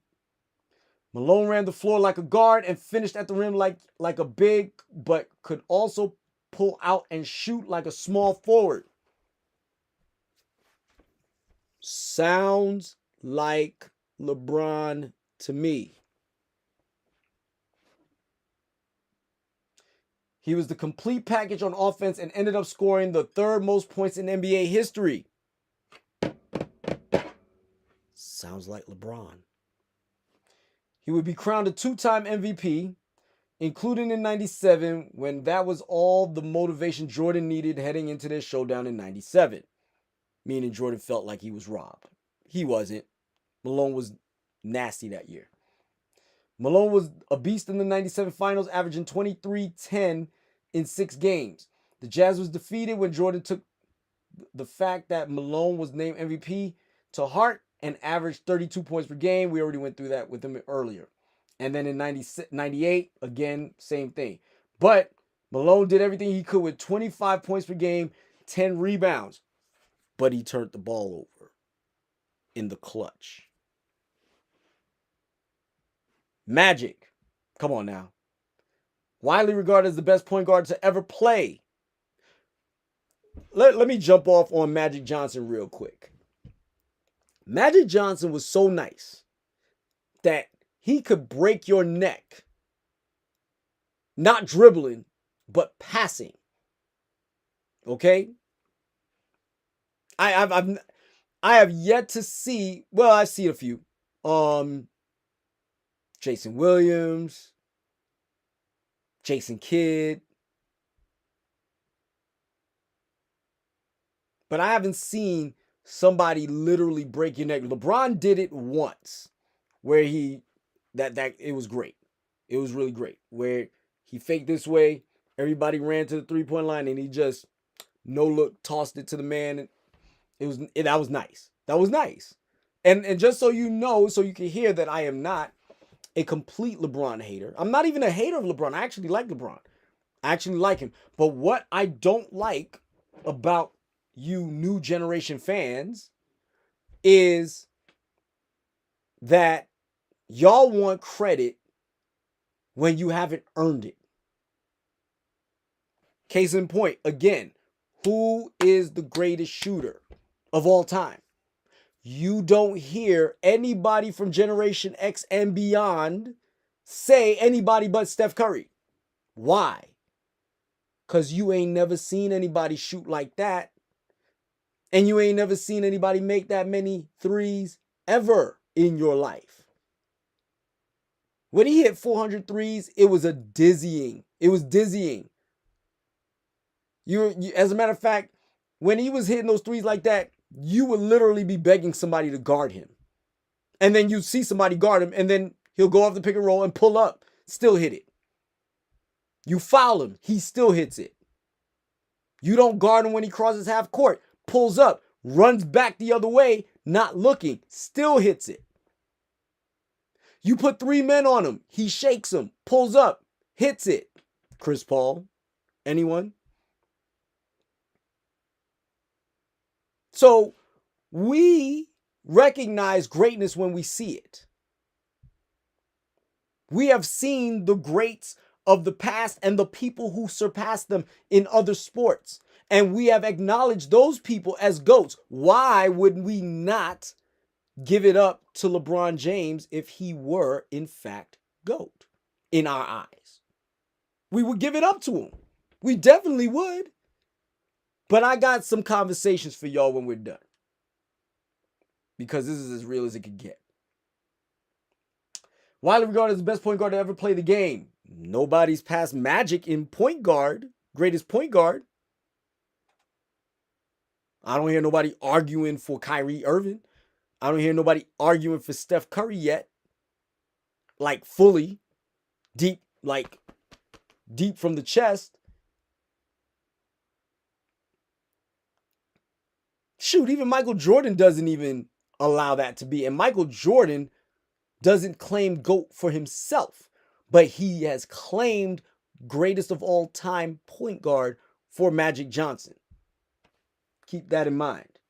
Malone ran the floor like a guard and finished at the rim like a big, but could also pull out and shoot like a small forward. Sounds like LeBron to me. He was the complete package on offense and ended up scoring the 3rd most points in NBA history. Sounds like LeBron. He would be crowned a 2-time MVP, including in 97, when that was all the motivation Jordan needed heading into their showdown in 97. Meaning Jordan felt like he was robbed. He wasn't. Malone was nasty that year. Malone was a beast in the 97 finals, averaging 23-10 in 6 games. The Jazz was defeated when Jordan took the fact that Malone was named MVP to heart and averaged 32 points per game. We already went through that with him earlier. And then in 98, again, same thing. But Malone did everything he could with 25 points per game, 10 rebounds. But he turned the ball over in the clutch. Magic. Come on now. Widely regarded as the best point guard to ever play. Let me jump off on Magic Johnson real quick. Magic Johnson was so nice that he could break your neck, not dribbling, but passing. Okay? I have yet to see, well, I've seen a few. Jason Williams, Jason Kidd. But I haven't seen somebody literally break your neck. LeBron did it once where it was great. It was really great. Where he faked this way, everybody ran to the three-point line and he just no look tossed it to the man. That was nice. That was nice. And just so you know, so you can hear that I am not a complete LeBron hater. I'm not even a hater of LeBron. I actually like LeBron. I actually like him. But what I don't like about you new generation fans is that y'all want credit when you haven't earned it. Case in point, again, who is the greatest shooter of all time? You don't hear anybody from Generation X and beyond say anybody but Steph Curry. Why? Because you ain't never seen anybody shoot like that. And you ain't never seen anybody make that many threes ever in your life. When he hit 400 threes, it was dizzying. It was dizzying. As a matter of fact, when he was hitting those threes like that, you would literally be begging somebody to guard him. And then you see somebody guard him, and then he'll go off the pick and roll and pull up, still hit it. You foul him, he still hits it. You don't guard him when he crosses half court, pulls up, runs back the other way, not looking, still hits it. You put 3 men on him, he shakes him, pulls up, hits it. Chris Paul, anyone? So we recognize greatness when we see it. We have seen the greats of the past and the people who surpassed them in other sports. And we have acknowledged those people as GOATs. Why would we not give it up to LeBron James if he were, in fact, GOAT in our eyes? We would give it up to him. We definitely would. But I got some conversations for y'all when we're done. Because this is as real as it could get. Widely regarded as the best point guard to ever play the game. Nobody's passed Magic in point guard. Greatest point guard. I don't hear nobody arguing for Kyrie Irving. I don't hear nobody arguing for Steph Curry yet. Like fully. Deep from the chest. Shoot, even Michael Jordan doesn't even allow that to be. And Michael Jordan doesn't claim GOAT for himself, but he has claimed greatest of all time point guard for Magic Johnson. Keep that in mind.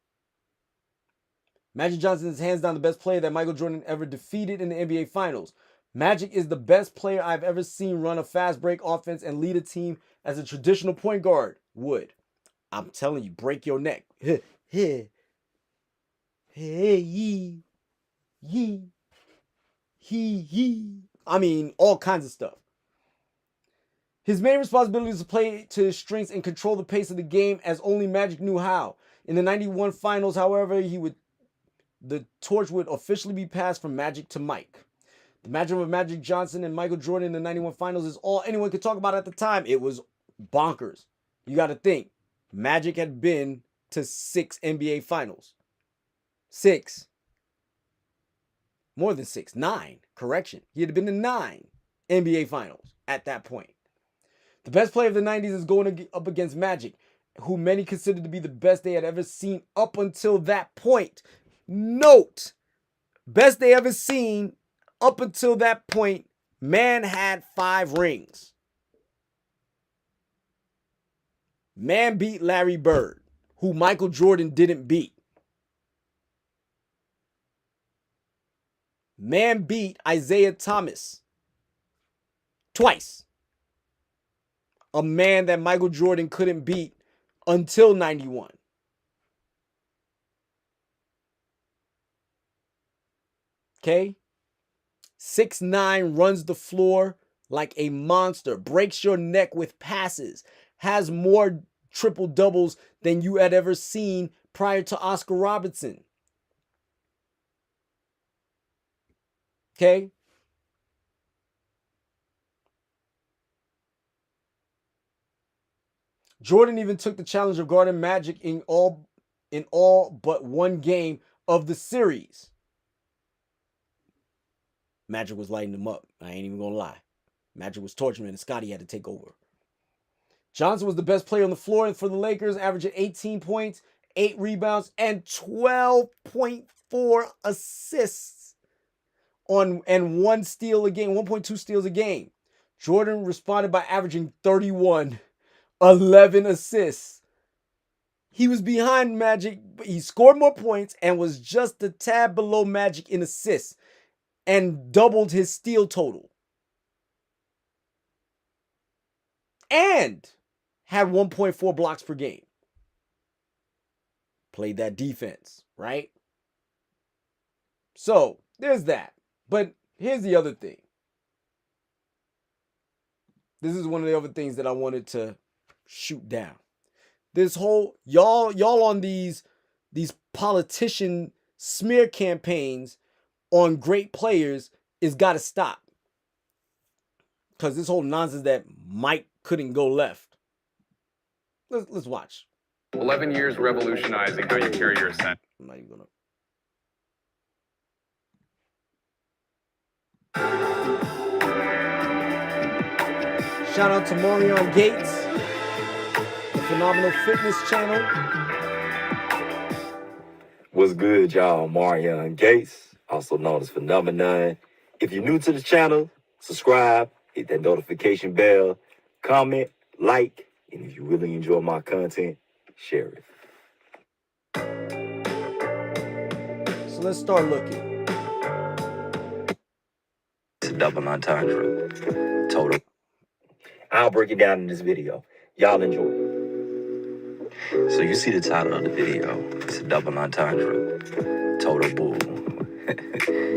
Magic Johnson is hands down the best player that Michael Jordan ever defeated in the NBA Finals. Magic is the best player I've ever seen run a fast break offense and lead a team as a traditional point guard would. I'm telling you, break your neck. Hey, yee, he. I mean, all kinds of stuff. His main responsibility is to play to his strengths and control the pace of the game as only Magic knew how. In the 91 finals, however, the torch would officially be passed from Magic to Mike. The matchup of Magic Johnson and Michael Jordan in the 91 finals is all anyone could talk about at the time. It was bonkers. You got to think. Magic had been to 6 NBA finals. 6. More than 6. 9. Correction. He had been to 9 NBA finals at that point. The best player of the 90s is going up against Magic, who many consider to be the best they had ever seen up until that point. Note, best they ever seen up until that point, man had 5 rings. Man beat Larry Bird, who Michael Jordan didn't beat. Man beat Isaiah Thomas twice. A man that Michael Jordan couldn't beat until 91. Okay? 6'9", runs the floor like a monster, breaks your neck with passes, has more triple doubles than you had ever seen prior to Oscar Robertson. Okay? Jordan even took the challenge of guarding Magic in all but one game of the series. Magic was lighting him up. I ain't even gonna lie. Magic was torturing him, and Scottie had to take over. Johnson was the best player on the floor for the Lakers, averaging 18 points, 8 rebounds, and 12.4 assists and 1 steal a game, 1.2 steals a game. Jordan responded by averaging 31, 11 assists. He was behind Magic, but he scored more points and was just a tad below Magic in assists and doubled his steal total. And had 1.4 blocks per game. Played that defense, right? So, there's that. But here's the other thing. This is one of the other things that I wanted to shoot down. This whole y'all on these politician smear campaigns on great players is got to stop. Because this whole nonsense that Mike couldn't go left. Let's watch. 11 years revolutionizing how you carry your scent. I'm not even gonna. Shout out to Marion Gates, the Phenomenal Fitness channel. What's good, y'all? Marion Gates, also known as Phenomenon. If you're new to the channel, subscribe, hit that notification bell, comment, like, and if you really enjoy my content, share it. So let's start looking. It's a double entendre. Total. I'll break it down in this video. Y'all enjoy. So you see the title of the video. It's a double entendre. Total bull.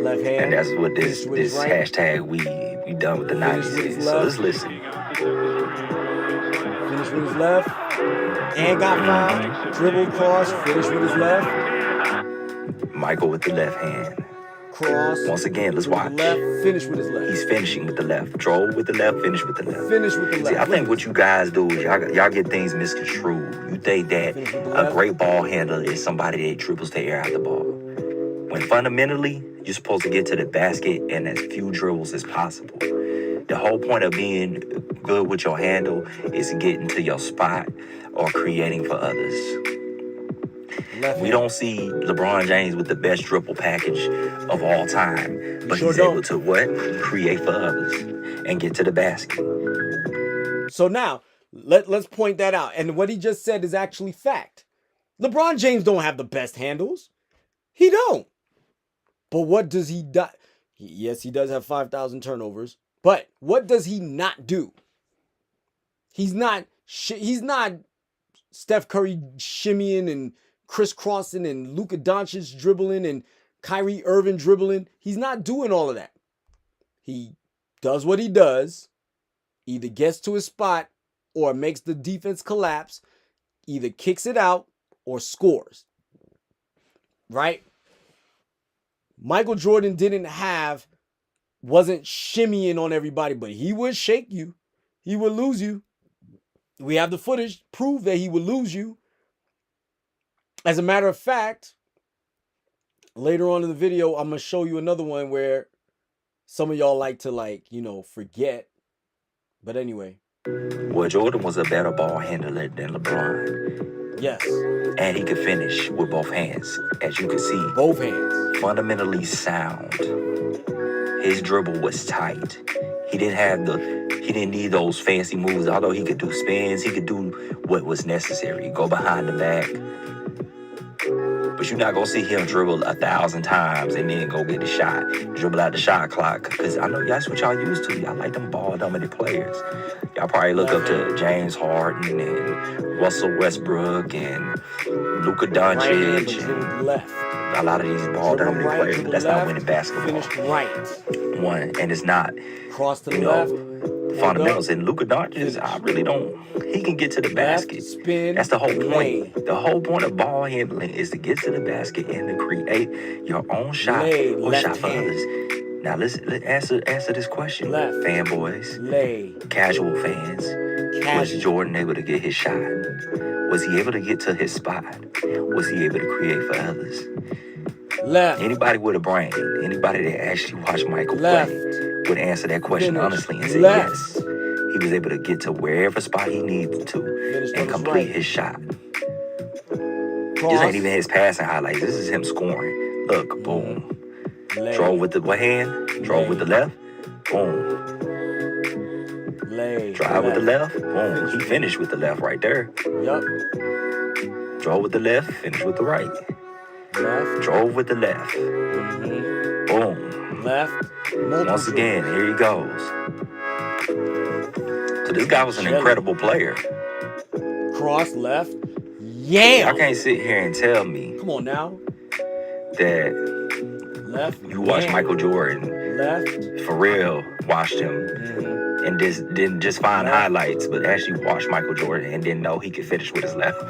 Left hand. And that's what this right. hashtag we done with the 90s is. So let's listen. Finish with his left. And got fouled. Dribble, cross, finish with his left. Michael with the left hand. Cross. Once again, let's watch. Left, finish with his left. He's finishing with the left. Troll with the left, finish with the left. Finish with the left. See, I think what you guys do is y'all get things misconstrued. You think that a great ball handler is somebody that dribbles the air out the ball. When fundamentally, you're supposed to get to the basket in as few dribbles as possible. The whole point of being good with your handle is getting to your spot or creating for others. We don't see LeBron James with the best dribble package of all time, but he's able to what? Create for others and get to the basket. So now, let's point that out. And what he just said is actually fact. LeBron James don't have the best handles. He don't. But what does he do? Yes, he does have 5,000 turnovers. But what does he not do? He's not Steph Curry shimmying and crisscrossing and Luka Doncic dribbling and Kyrie Irving dribbling. He's not doing all of that. He does what he does, either gets to his spot or makes the defense collapse, either kicks it out or scores. Right? Michael Jordan wasn't shimmying on everybody, but he would shake you. He would lose you. We have the footage prove that he would lose you. As a matter of fact, later on in the video, I'm going to show you another one where some of y'all like to forget. But anyway, Well, Jordan was a better ball handler than LeBron. Yes. And he could finish with both hands, as you can see. Both hands. Fundamentally sound. His dribble was tight. He didn't need those fancy moves. Although he could do spins, he could do what was necessary. Go behind the back. But you're not gonna see him dribble 1,000 times and then go get a shot, dribble out the shot clock. Because I know that's what y'all used to. Y'all like them ball dominant players. Y'all probably look up to James Harden and Russell Westbrook and Luka Doncic and left. a lot of these ball dominant players. But that's not winning basketball. Finished right. One, and it's not. Cross to the left. Fundamentals. And Luka Doncic, I really don't. He can get to the basket. Spin. That's the whole point. The whole point of ball handling is to get to the basket and to create your own shot or shot for others. Now let's answer this question, fanboys, casual fans. Was Jordan able to get his shot? Was he able to get to his spot? Was he able to create for others? Left. Anybody with a brain, anybody that actually watched Michael play would answer that question honestly and say yes. He was able to get to wherever spot he needed to and complete his shot. This ain't even his passing highlights. This is him scoring. Look, boom. Drove with the what hand? Drove with the left. Boom. Drive with the left. Boom. He finished with the left right there. Yup. Drove with the left. Finished with the right. Left. Drove with the left. Boom. Left. Once again, here he goes. So this guy was an incredible player. Cross left. Yeah. I can't sit here and tell me. Come on now. That left. You watched Michael Jordan. Left. For real, watched him. And didn't just find highlights, but actually watched Michael Jordan and didn't know he could finish with his left.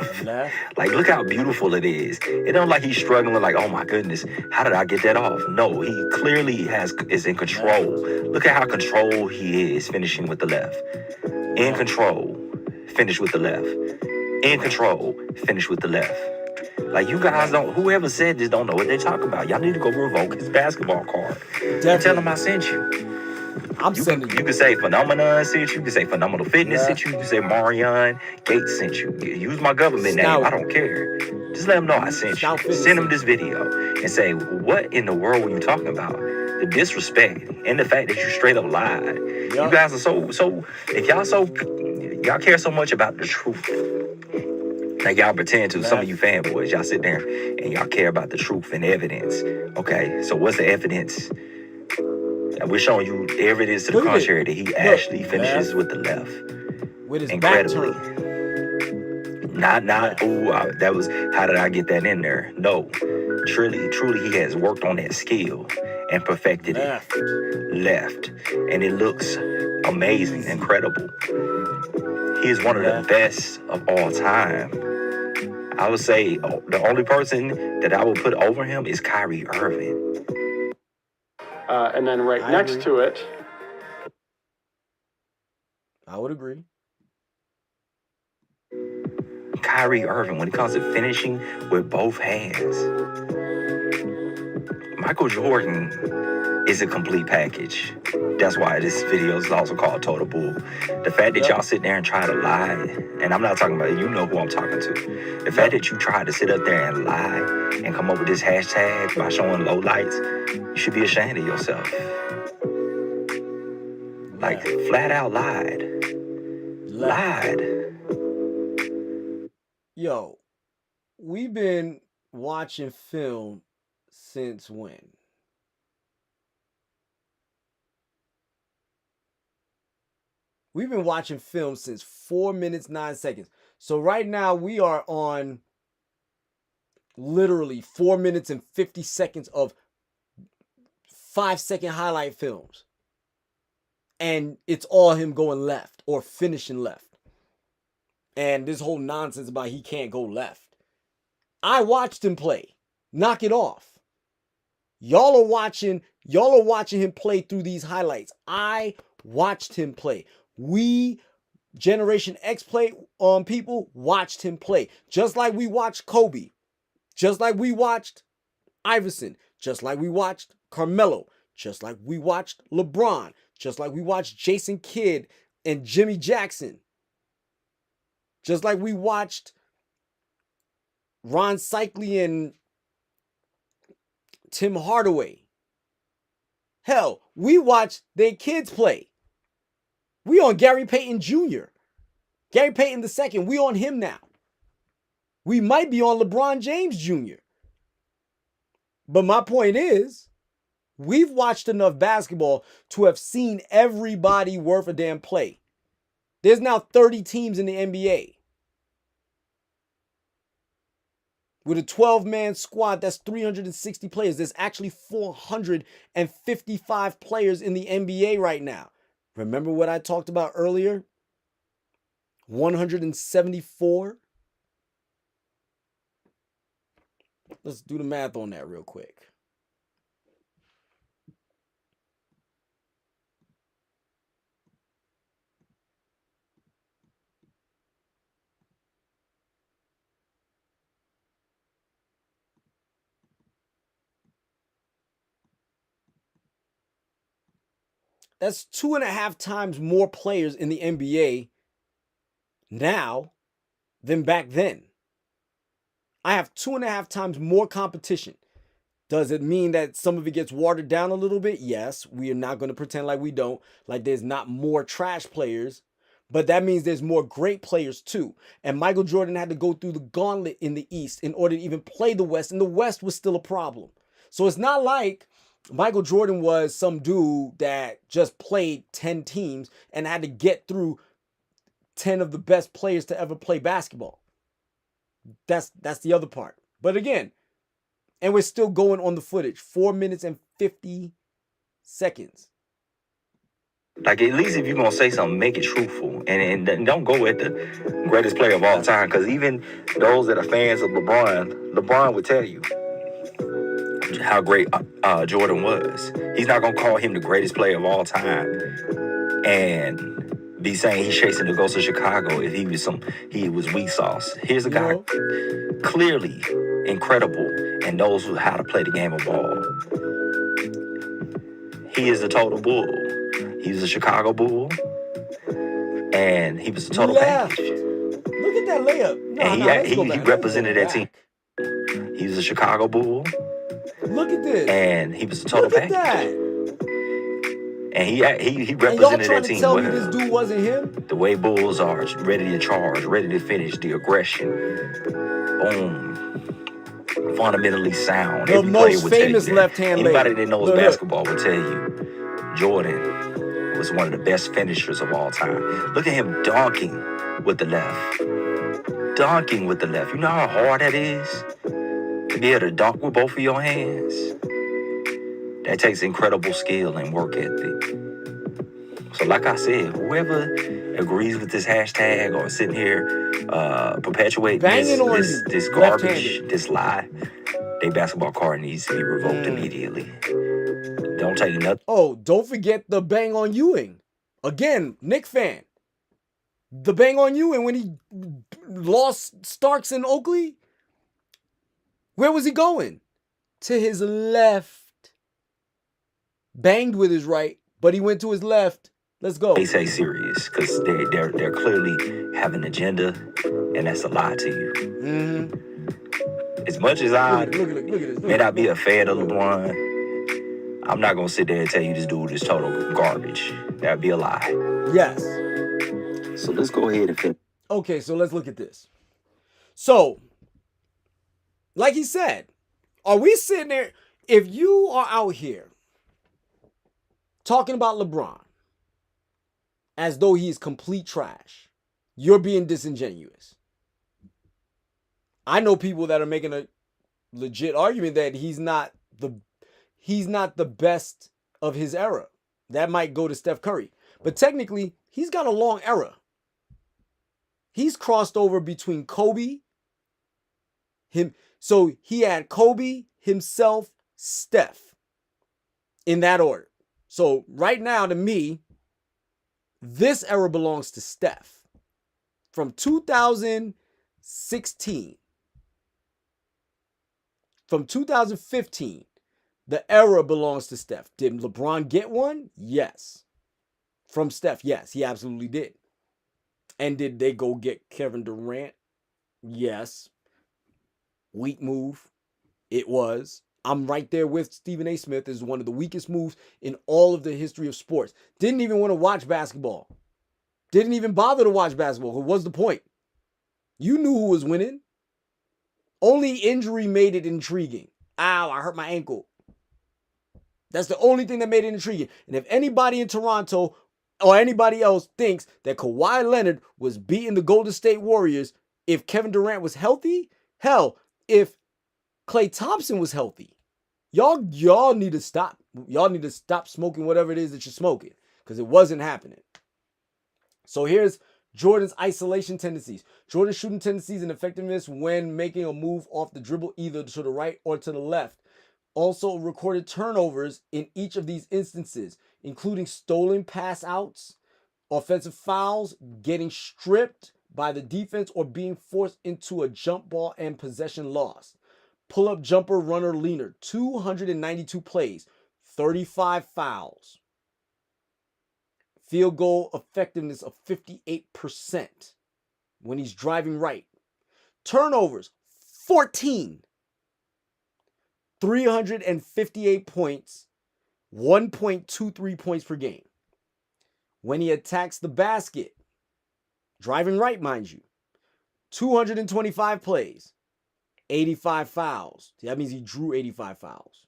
Like, look how beautiful it is. It don't like he's struggling like, oh my goodness, how did I get that off? No, he clearly is in control. Look at how controlled he is finishing with the left. In control, finish with the left. In control, finish with the left. Like, you guys don't, whoever said this don't know what they're talking about. Y'all need to go revoke his basketball card. And tell him I sent you. You can say Phenomenon sent you. You can say Phenomenal Fitness sent you. You can say Marion Gates sent you. Use my government name. I don't care. Just let them know I sent you. Send them this video and say, what in the world were you talking about? The disrespect and the fact that you straight up lied. You guys are so if y'all care so much about the truth. Like y'all pretend to, some of you fanboys, y'all sit there and y'all care about the truth and evidence. Okay, so what's the evidence? And we're showing you the evidence to the contrary that he actually finishes with the left. With his incredibly. back turned. Not, that was, how did I get that in there? No. Truly, he has worked on that skill and perfected it. Left. And it looks amazing, incredible. He is one of the best of all time. I would say the only person that I would put over him is Kyrie Irving. And then next to it. I would agree. Kyrie Irving, when it comes to finishing with both hands. Michael Jordan is a complete package. That's why this video is also called Total Bull. The fact that y'all sit there and try to lie, and I'm not talking about, you know who I'm talking to. The fact that you try to sit up there and lie and come up with this hashtag by showing low lights, you should be ashamed of yourself. Like, flat out lied. Lied. Yo, we've been watching film since when? We've been watching film since 4 minutes, 9 seconds. So right now we are on literally 4 minutes and 50 seconds of 5-second highlight films. And it's all him going left or finishing left. And this whole nonsense about he can't go left. I watched him play. Knock it off. Y'all are watching him play through these highlights. I watched him play. We Generation X play people watched him play. Just like we watched Kobe. Just like we watched Iverson. Just like we watched Carmelo. Just like we watched LeBron. Just like we watched Jason Kidd and Jimmy Jackson. Just like we watched Ron Cycli and Tim Hardaway. Hell, we watched their kids play. We on Gary Payton Jr. Gary Payton II. We on him now. We might be on LeBron James Jr. But my point is, we've watched enough basketball to have seen everybody worth a damn play. There's now 30 teams in the NBA. With a 12-man squad, that's 360 players. There's actually 455 players in the NBA right now. Remember what I talked about earlier? 174. Let's do the math on that real quick. That's 2.5 times more players in the NBA now than back then. I have 2.5 times more competition. Does it mean that some of it gets watered down a little bit? Yes, we are not going to pretend like we don't, like there's not more trash players, but that means there's more great players too. And Michael Jordan had to go through the gauntlet in the East in order to even play the West, and the West was still a problem. So it's not like Michael Jordan was some dude that just played 10 teams and had to get through 10 of the best players to ever play basketball. That's the other part. But again, and we're still going on the footage. 4 minutes and 50 seconds. Like, at least if you're going to say something, make it truthful. And don't go at the greatest player of all time. Because even those that are fans of LeBron would tell you how great Jordan was. He's not going to call him the greatest player of all time and be saying he's chasing the ghost of Chicago if he was weak sauce. Here's a guy clearly incredible and knows how to play the game of ball. He is the total bull. He was a Chicago Bull, and he was the total package. Look at that layup. He represented that team. He was a Chicago Bull. Look at this. And he was the total package. That. And he represented that team well. well. Me this dude wasn't him? The way Bulls are, ready to charge, ready to finish, the aggression. Boom. Fundamentally sound. The most famous left-hand anybody that knows basketball will tell you Jordan was one of the best finishers of all time. Look at him dunking with the left. Dunking with the left. You know how hard that is? To be able to dunk with both of your hands? That takes incredible skill and work ethic. So like I said, whoever agrees with this hashtag or sitting here perpetuating this garbage, this lie, their basketball card needs to be revoked immediately. Don't take nothing. Oh, don't forget the bang on Ewing. Again, Knick fan. The bang on Ewing when he lost Starks in Oakley. Where was he going? To his left. Banged with his right, but he went to his left. Let's go. They say serious because they're clearly have an agenda, and that's a lie to you. Mm-hmm. As much as I look at this. May not be a fan of LeBron, I'm not gonna sit there and tell you this dude is total garbage. That'd be a lie. Yes. So let's go ahead and finish. Okay, so let's look at this. So, like he said, are we sitting there? If you are out here talking about LeBron as though he's complete trash, you're being disingenuous. I know people that are making a legit argument that he's not the best of his era. That might go to Steph Curry. But technically, he's got a long era. He's crossed over between Kobe, him. So he had Kobe, himself, Steph, in that order. So right now, to me, this era belongs to Steph. From 2016, from 2015, the era belongs to Steph. Did LeBron get one? Yes. from Steph. Yes, he absolutely did. And did they go get Kevin Durant? Yes. Weak move. It was. I'm right there with Stephen A. Smith. This is one of the weakest moves in all of the history of sports. Didn't even want to watch basketball. Didn't even bother to watch basketball. What was the point? You knew who was winning. Only injury made it intriguing. Ow, I hurt my ankle. That's the only thing that made it intriguing. And if anybody in Toronto or anybody else thinks that Kawhi Leonard was beating the Golden State Warriors if Kevin Durant was healthy, hell, if Klay Thompson was healthy, y'all need to stop. Y'all need to stop smoking whatever it is that you're smoking, because it wasn't happening. So here's Jordan's isolation tendencies. Jordan's shooting tendencies and effectiveness when making a move off the dribble, either to the right or to the left. Also recorded turnovers in each of these instances, including stolen pass outs, offensive fouls, getting stripped by the defense, or being forced into a jump ball and possession loss. Pull-up jumper, runner, leaner, 292 plays, 35 fouls. Field goal effectiveness of 58% when he's driving right. Turnovers, 14. 358 points, 1.23 points per game. When he attacks the basket, driving right, mind you, 225 plays, 85 fouls. See, that means he drew 85 fouls.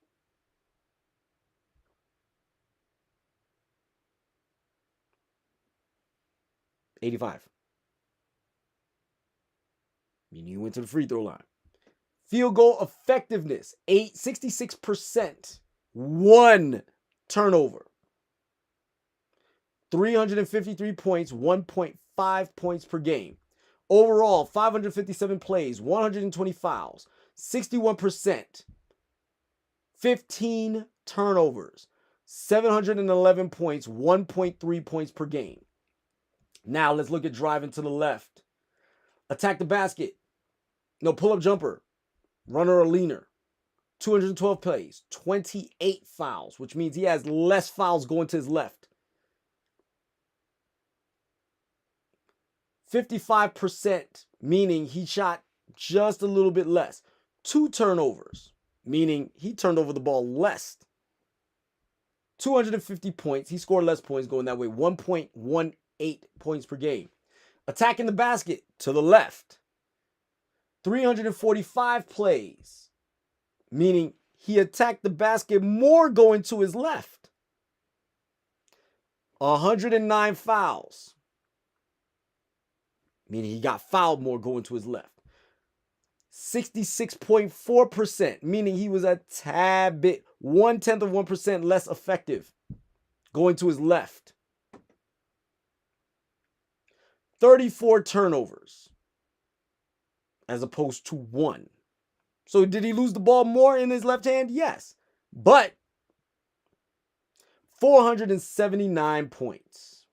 Meaning he went to the free throw line. Field goal effectiveness, 66%. 1 turnover. 353 points, 1.5 points per game. Overall, 557 plays, 120 fouls, 61%. 15 turnovers, 711 points, 1.3 points per game. Now let's look at driving to the left. Attack the basket. No, pull-up jumper. Runner or leaner. 212 plays, 28 fouls, which means he has less fouls going to his left. 55%, meaning he shot just a little bit less. 2 turnovers, meaning he turned over the ball less. 250 points, he scored less points going that way. 1.18 points per game. Attacking the basket to the left. 345 plays, meaning he attacked the basket more going to his left. 109 fouls, meaning he got fouled more going to his left. 66.4%, meaning he was a tad bit, 0.1% less effective going to his left. 34 turnovers as opposed to 1. So did he lose the ball more in his left hand? Yes. But 479 points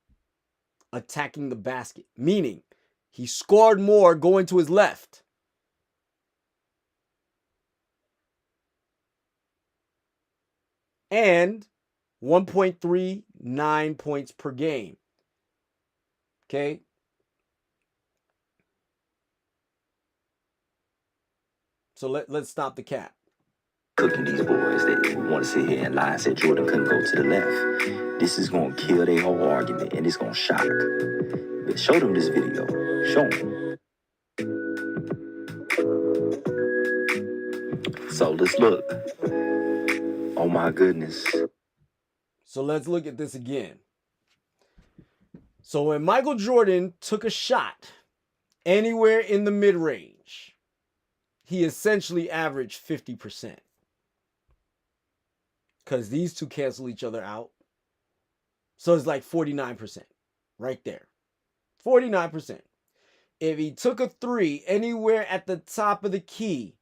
attacking the basket, meaning he scored more going to his left. And 1.39 points per game. Okay? So let's stop the cap. Cooking these boys that want to sit here and lie and say Jordan couldn't go to the left. This is going to kill their whole argument, and it's going to shock. But show them this video. Show them. So let's look. Oh my goodness. So let's look at this again. So when Michael Jordan took a shot anywhere in the mid-range, he essentially averaged 50%. Because these two cancel each other out. So it's like 49% right there. 49%. If he took a 3 anywhere at the top of the key,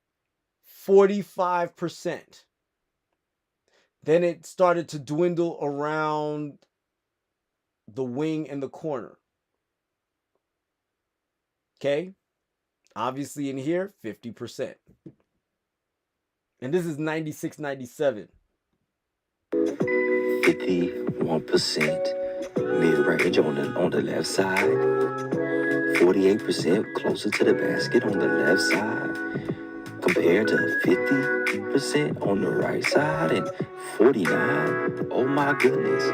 45%. Then it started to dwindle around the wing and the corner. Okay? Obviously in here, 50%. And this is 96, 97. 51%. Mid-range on the left side. 48% closer to the basket on the left side compared to 50% on the right side and 49. Oh my goodness.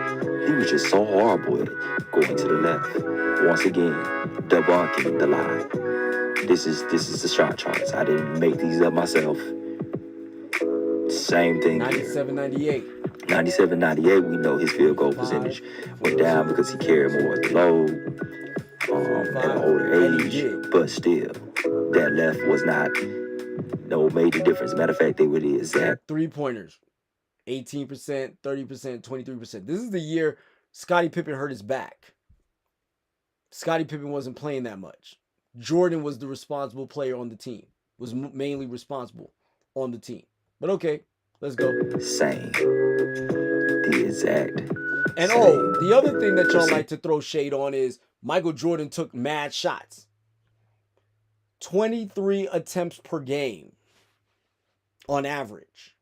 He was just so horrible at going to the left. Once again, debunking the lie. This is the shot charts. I didn't make these up myself. Same thing here. 97, 98. 97, 98, we know his field goal percentage went down because he carried more of the load at an older age. But still, that left was not no major difference. Matter of fact, they were the exact. 3-pointers. 18%, 30%, 23%. This is the year Scottie Pippen hurt his back. Scottie Pippen wasn't playing that much. Jordan was the responsible player on the team. Was mainly responsible on the team. But okay, let's go. Same. The exact. And the other thing that y'all like to throw shade on is Michael Jordan took mad shots. 23 attempts per game on average.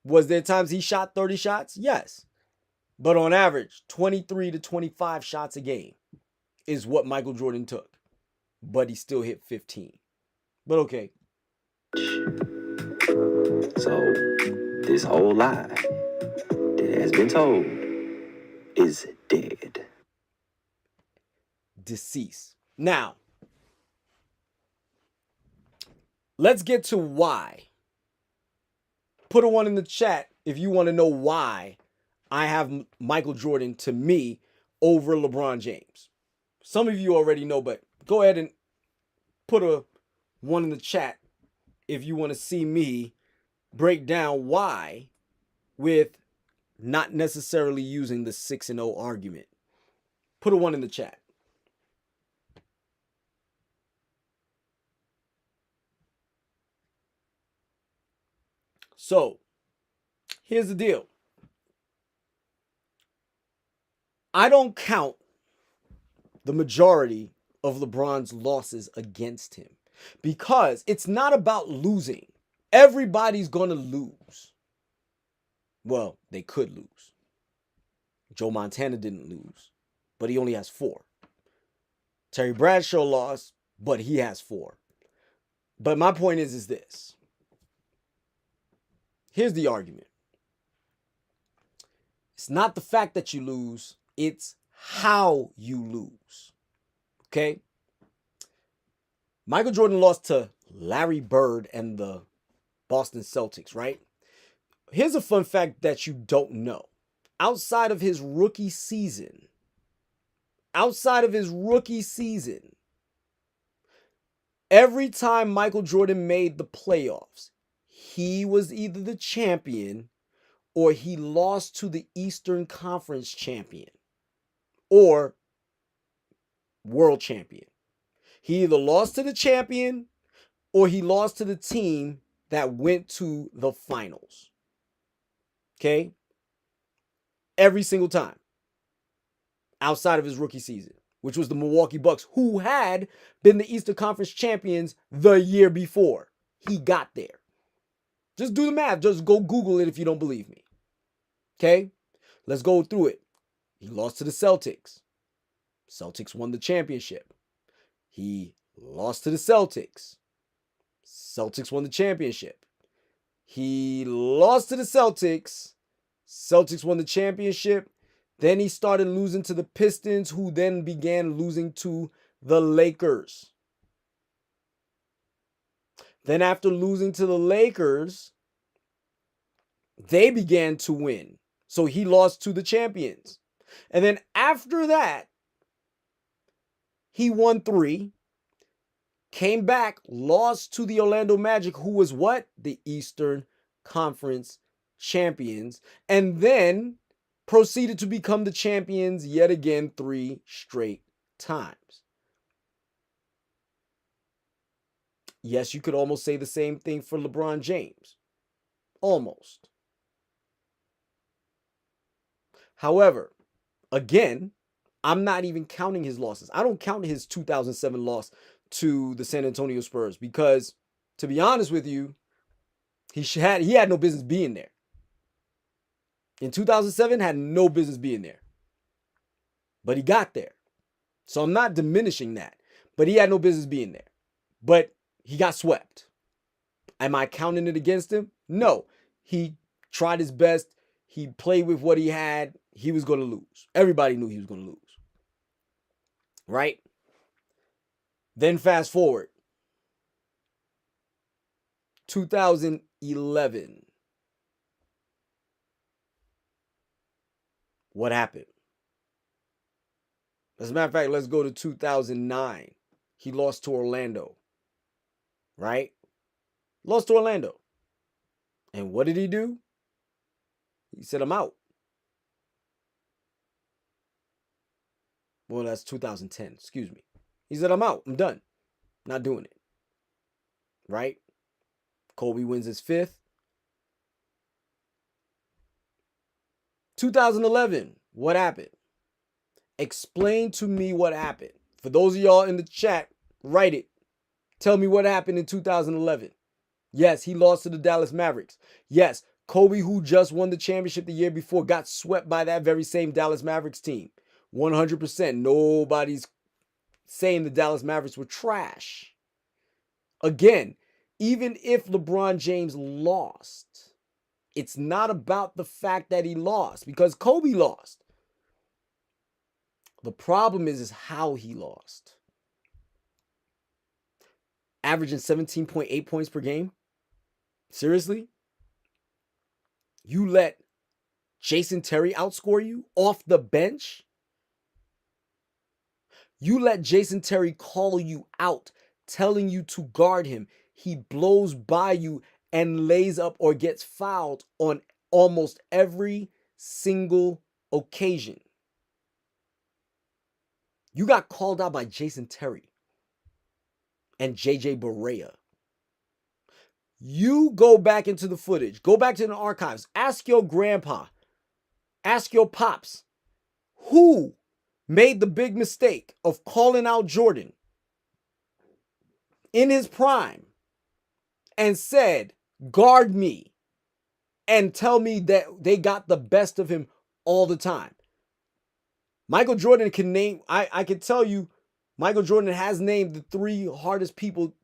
Was there times he shot 30 shots? Yes. But on average, 23 to 25 shots a game is what Michael Jordan took. But he still hit 15. But okay. So, this whole lie that has been told is dead. Deceased. Now, let's get to why. Put a 1 in the chat if you want to know why I have Michael Jordan, to me, over LeBron James. Some of you already know, but go ahead and put a 1 in the chat if you want to see me break down why with not necessarily using the 6-0 argument. Put a 1 in the chat. So, here's the deal. I don't count the majority of LeBron's losses against him because it's not about losing. Everybody's going to lose. Well, they could lose. Joe Montana didn't lose, but he only has 4. Terry Bradshaw lost, but he has 4. But my point is this. Here's the argument. It's not the fact that you lose, it's how you lose. Okay? Michael Jordan lost to Larry Bird and the Boston Celtics, right? Here's a fun fact that you don't know. Outside of his rookie season, every time Michael Jordan made the playoffs, he was either the champion or he lost to the Eastern Conference champion or world champion. He either lost to the champion or he lost to the team that went to the finals. Okay? Every single time. Outside of his rookie season, which was the Milwaukee Bucks, who had been the Eastern Conference champions the year before he got there. Just do the math. Just go Google it if you don't believe me. Okay? Let's go through it. He lost to the Celtics. Celtics won the championship. He lost to the Celtics. Celtics won the championship. He lost to the Celtics. Celtics won the championship. Then he started losing to the Pistons, who then began losing to the Lakers. Then after losing to the Lakers, they began to win. So he lost to the champions. And then after that, he won 3, came back, lost to the Orlando Magic, who was what? The Eastern Conference champions. And then proceeded to become the champions yet again 3 straight times. Yes, you could almost say the same thing for LeBron James. Almost. However, again, I'm not even counting his losses. I don't count his 2007 loss to the San Antonio Spurs because, to be honest with you, he had no business being there. In 2007, had no business being there. but he got there. So I'm not diminishing that, but he had no business being there. But he got swept. Am I counting it against him? No. He tried his best. He played with what he had. He was going to lose. Everybody knew he was going to lose. Right? Then fast forward. 2011. What happened? As a matter of fact, let's go to 2009. He lost to Orlando. Right? Lost to Orlando. And what did he do? He said, I'm out. Well, that's 2010. Excuse me. He said, I'm out. I'm done. Not doing it. Right? Kobe wins his 5th. 2011. What happened? Explain to me what happened. For those of y'all in the chat, write it. Tell me what happened in 2011. Yes, he lost to the Dallas Mavericks. Yes, Kobe, who just won the championship the year before, got swept by that very same Dallas Mavericks team. 100%. Nobody's saying the Dallas Mavericks were trash. Again, even if LeBron James lost, it's not about the fact that he lost because Kobe lost. The problem is how he lost. Averaging 17.8 points per game? Seriously? You let Jason Terry outscore you off the bench? You let Jason Terry call you out, telling you to guard him. He blows by you and lays up or gets fouled on almost every single occasion. You got called out by Jason Terry and JJ Barea. You go back into the footage, go back to the archives, ask your grandpa, ask your pops, who made the big mistake of calling out Jordan in his prime and said, guard me, and tell me that they got the best of him all the time. Michael Jordan can name, I can tell you, Michael Jordan has named the 3 hardest people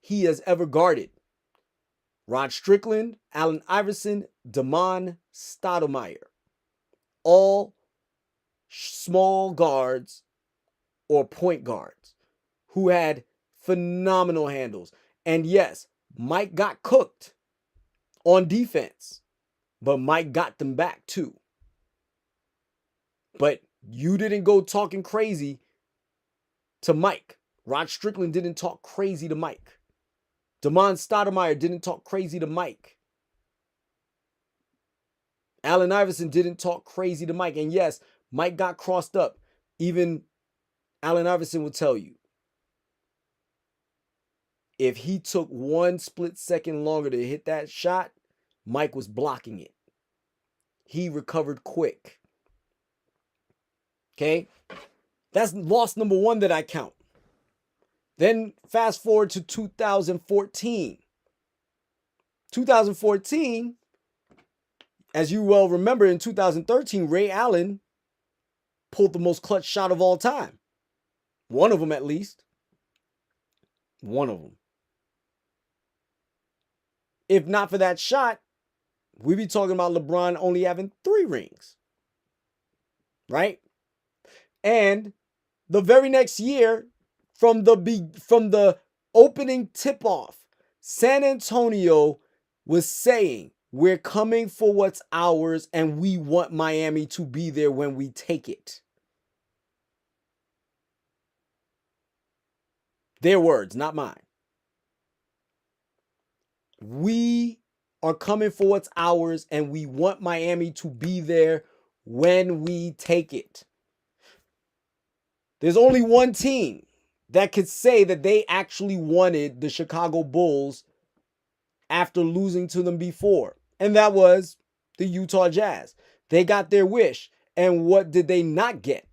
he has ever guarded. Rod Strickland, Allen Iverson, Damon Stoudemire. All small guards or point guards who had phenomenal handles. And yes, Mike got cooked on defense, but Mike got them back too. But you didn't go talking crazy to Mike. Rod Strickland didn't talk crazy to Mike. Damon Stoudemire didn't talk crazy to Mike. Allen Iverson didn't talk crazy to Mike. And yes, Mike got crossed up. Even Allen Iverson will tell you, if he took 1 split second longer to hit that shot, Mike was blocking it. He recovered quick. Okay? That's loss number 1 that I count. Then fast forward to 2014. 2014, as you well remember, in 2013, Ray Allen pulled the most clutch shot of all time. One of them, at least. One of them. If not for that shot, we'd be talking about LeBron only having 3 rings. Right? And the very next year, from the opening tip-off, San Antonio was saying, we're coming for what's ours and we want Miami to be there when we take it. Their words, not mine. We are coming for what's ours and we want Miami to be there when we take it. There's only one team that could say that they actually wanted the Chicago Bulls after losing to them before. And that was the Utah Jazz. They got their wish. And what did they not get?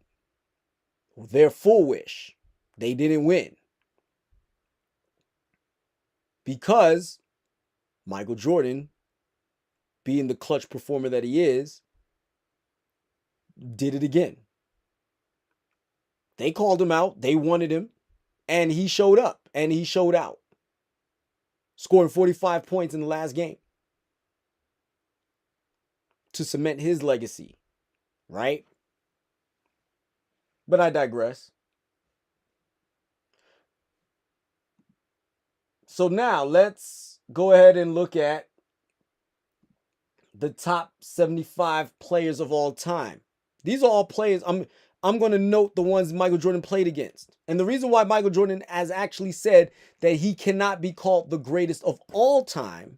Their full wish. They didn't win. Because Michael Jordan, being the clutch performer that he is, did it again. They called him out. They wanted him. And he showed up. And he showed out. Scoring 45 points in the last game. To cement his legacy. Right? But I digress. So now let's go ahead and look at the top 75 players of all time. These are all players. I'm going to note the ones Michael Jordan played against. And the reason why Michael Jordan has actually said that he cannot be called the greatest of all time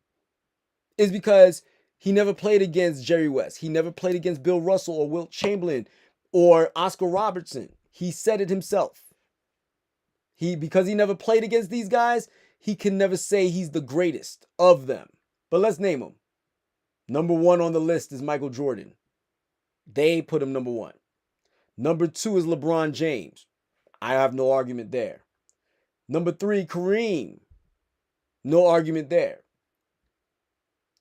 is because he never played against Jerry West. He never played against Bill Russell or Wilt Chamberlain or Oscar Robertson. He said it himself. Because he never played against these guys, he can never say he's the greatest of them. But let's name them. Number 1 on the list is Michael Jordan. They put him number 1. Number 2 is LeBron James. I have no argument there. Number 3, Kareem. No argument there.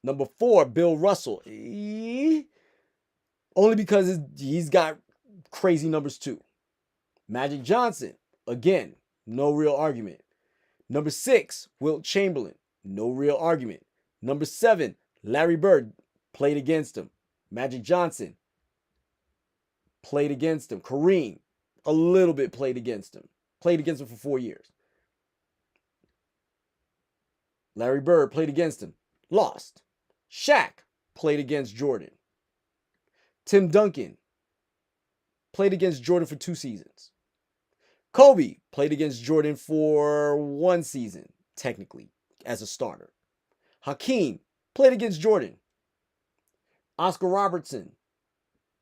Number 4, Bill Russell. Only because he's got crazy numbers too. Magic Johnson. Again, no real argument. Number 6, Wilt Chamberlain. No real argument. Number 7, Larry Bird. Played against him. Magic Johnson. Played against him. Kareem. A little bit played against him. Played against him for 4 years. Larry Bird played against him. Lost. Shaq played against Jordan. Tim Duncan played against Jordan for 2 seasons. Kobe played against Jordan for 1 season, technically, as a starter. Hakeem played against Jordan. Oscar Robertson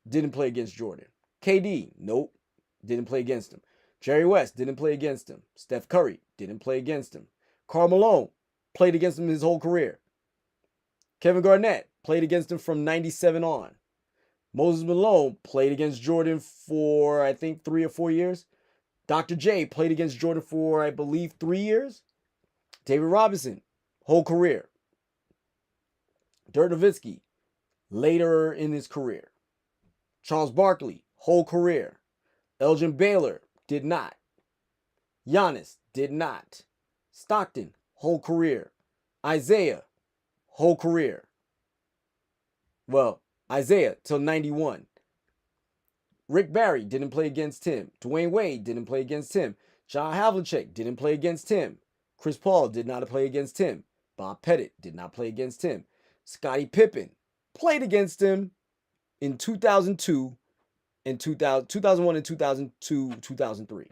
didn't play against Jordan. KD, nope, didn't play against him. Jerry West didn't play against him. Steph Curry didn't play against him. Karl Malone played against him his whole career. Kevin Garnett played against him from 97 on. Moses Malone played against Jordan for, I think, 3 or 4 years. Dr. J played against Jordan for, I believe, 3 years. David Robinson, whole career. Dirk Nowitzki, later in his career. Charles Barkley, whole career. Elgin Baylor, did not. Giannis, did not. Stockton, whole career. Isaiah, whole career. Well, Isaiah till 91. Rick Barry didn't play against him. Dwayne Wade didn't play against him. John Havlicek didn't play against him. Chris Paul did not play against him. Bob Pettit did not play against him. Scottie Pippen played against him in 2002 and 2001 and 2002, 2003.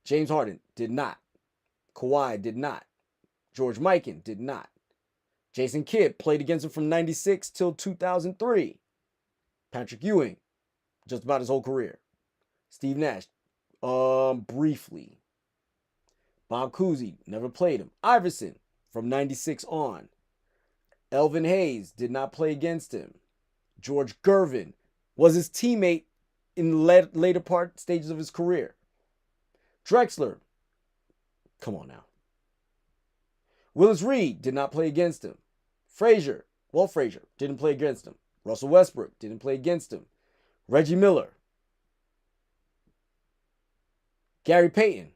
James Harden did not. Kawhi did not. George Mikan did not. Jason Kidd played against him from 96 till 2003. Patrick Ewing, just about his whole career. Steve Nash, briefly. Bob Cousy, never played him. Iverson, from 96 on. Elvin Hayes did not play against him. George Gervin was his teammate in the later stages of his career. Drexler, come on now. Willis Reed did not play against him. Frazier didn't play against him. Russell Westbrook didn't play against him. Reggie Miller. Gary Payton.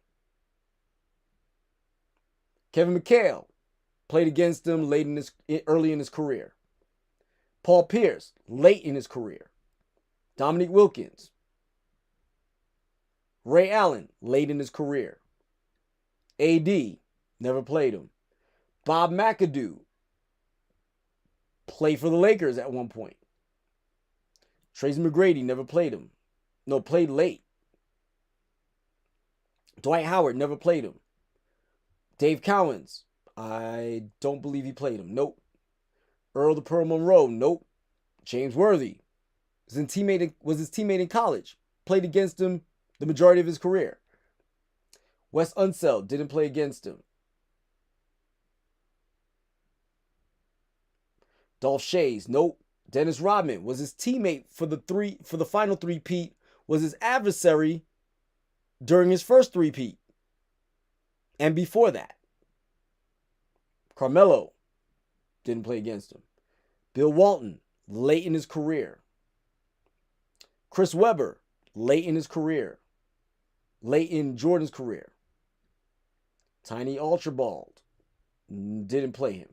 Kevin McHale played against him early in his career. Paul Pierce, late in his career. Dominique Wilkins. Ray Allen, late in his career. AD, never played him. Bob McAdoo, played for the Lakers at one point. Tracy McGrady, never played him. No, played late. Dwight Howard, never played him. Dave Cowens, I don't believe he played him. Nope. Earl the Pearl Monroe, nope. James Worthy was his teammate in college. Played against him the majority of his career. Wes Unseld didn't play against him. Dolph Schayes, nope. Dennis Rodman was his teammate for the final three-peat, was his adversary during his first three-peat. And before that. Carmelo didn't play against him. Bill Walton, late in his career. Chris Webber, late in his career, late in Jordan's career. Tiny Archibald didn't play him.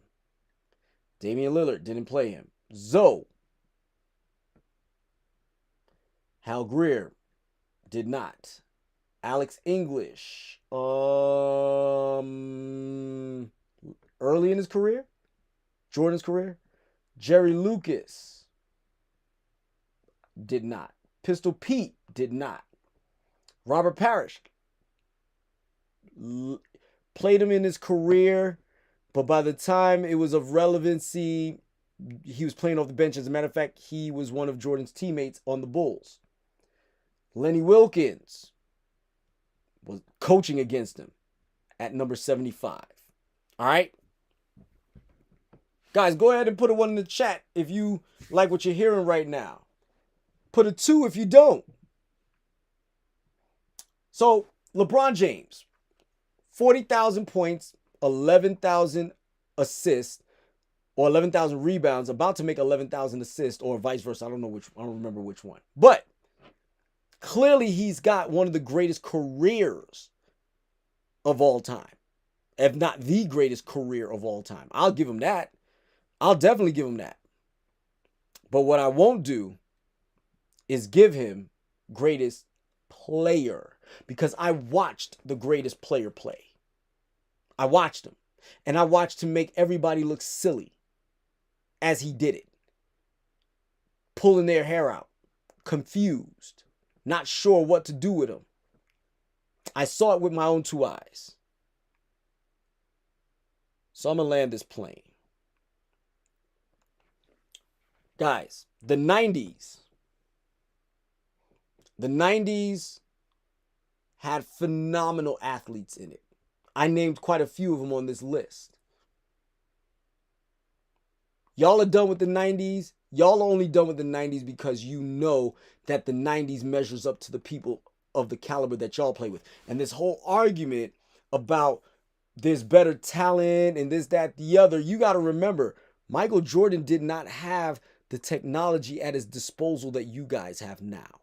Damian Lillard didn't play him. Zoe. Hal Greer did not. Alex English, early in his career, Jordan's career. Jerry Lucas did not. Pistol Pete did not. Robert Parrish played him in his career, but by the time it was of relevancy, he was playing off the bench. As a matter of fact, he was one of Jordan's teammates on the Bulls. Lenny Wilkins was coaching against him at number 75. All right? Guys, go ahead and put a 1 in the chat if you like what you're hearing right now. Put a 2 if you don't. So, LeBron James, 40,000 points, 11,000 assists, or 11,000 rebounds, about to make 11,000 assists, or vice versa. I don't remember which one. But clearly he's got one of the greatest careers of all time. If not the greatest career of all time. I'll give him that. I'll definitely give him that. But what I won't do is give him greatest player, because I watched the greatest player play. I watched him. And I watched him make everybody look silly as he did it. Pulling their hair out. Confused. Not sure what to do with him. I saw it with my own 2 eyes. So I'm going to land this plane. Guys, the 90s. The 90s had phenomenal athletes in it. I named quite a few of them on this list. Y'all are done with the 90s. Y'all are only done with the 90s because you know that the 90s measures up to the people of the caliber that y'all play with. And this whole argument about there's better talent and this, that, the other, you got to remember, Michael Jordan did not have the technology at his disposal that you guys have now.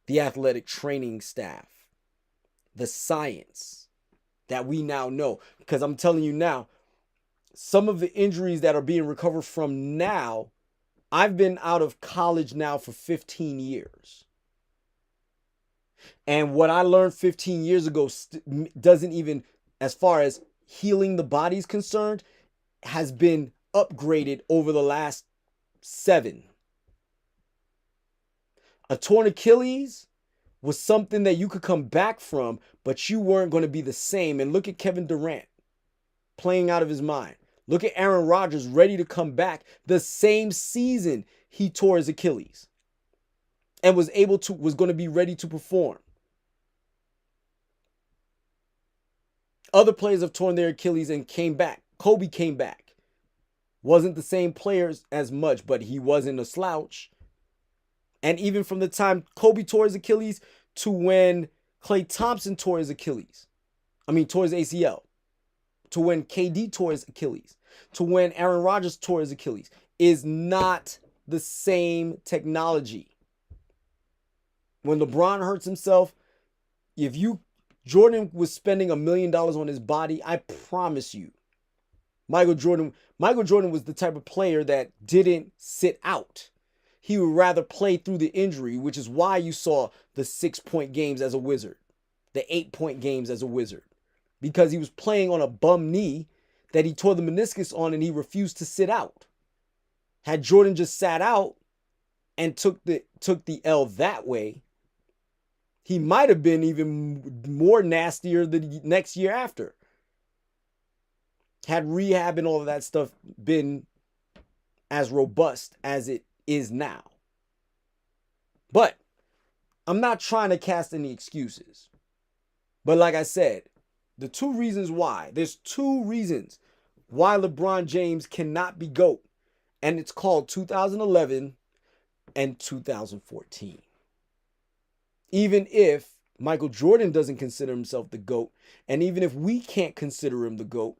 The athletic training staff, the science that we now know. Because I'm telling you now, some of the injuries that are being recovered from now, I've been out of college now for 15 years. And what I learned 15 years ago doesn't even, as far as healing the body is concerned, has been upgraded over the last 7. A torn Achilles was something that you could come back from, but you weren't going to be the same. And look at Kevin Durant playing out of his mind. Look at Aaron Rodgers ready to come back the same season he tore his Achilles and was going to be ready to perform. Other players have torn their Achilles and came back. Kobe came back. Wasn't the same players as much, but he wasn't a slouch. And even from the time Kobe tore his Achilles to when Klay Thompson tore his ACL, to when KD tore his Achilles, to when Aaron Rodgers tore his Achilles, is not the same technology. When LeBron hurts himself, Jordan was spending $1 million on his body, I promise you, Michael Jordan was the type of player that didn't sit out. He would rather play through the injury, which is why you saw the 6-point games as a Wizard, the 8-point games as a Wizard, because he was playing on a bum knee that he tore the meniscus on and he refused to sit out. Had Jordan just sat out and took the L that way, he might have been even more nastier the next year after. Had rehab and all of that stuff been as robust as it is now. But I'm not trying to cast any excuses. But like I said, there's 2 reasons why LeBron James cannot be GOAT. And it's called 2011 and 2014. Even if Michael Jordan doesn't consider himself the GOAT, and even if we can't consider him the GOAT,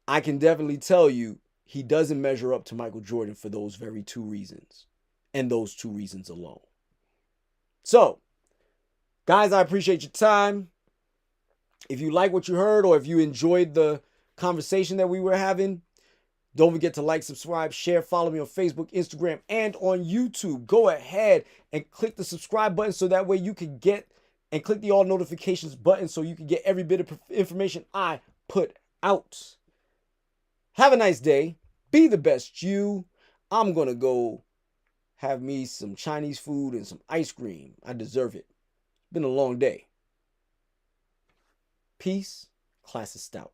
I can definitely tell you he doesn't measure up to Michael Jordan for those very 2 reasons. And those 2 reasons alone. So, guys, I appreciate your time. If you like what you heard or if you enjoyed the conversation that we were having, don't forget to like, subscribe, share, follow me on Facebook, Instagram, and on YouTube. Go ahead and click the subscribe button so that way you can get, and click the all notifications button so you can get every bit of information I put out. Have a nice day. Be the best you. I'm going to go have me some Chinese food and some ice cream. I deserve it. Been a long day. Peace. Class is Stoutt.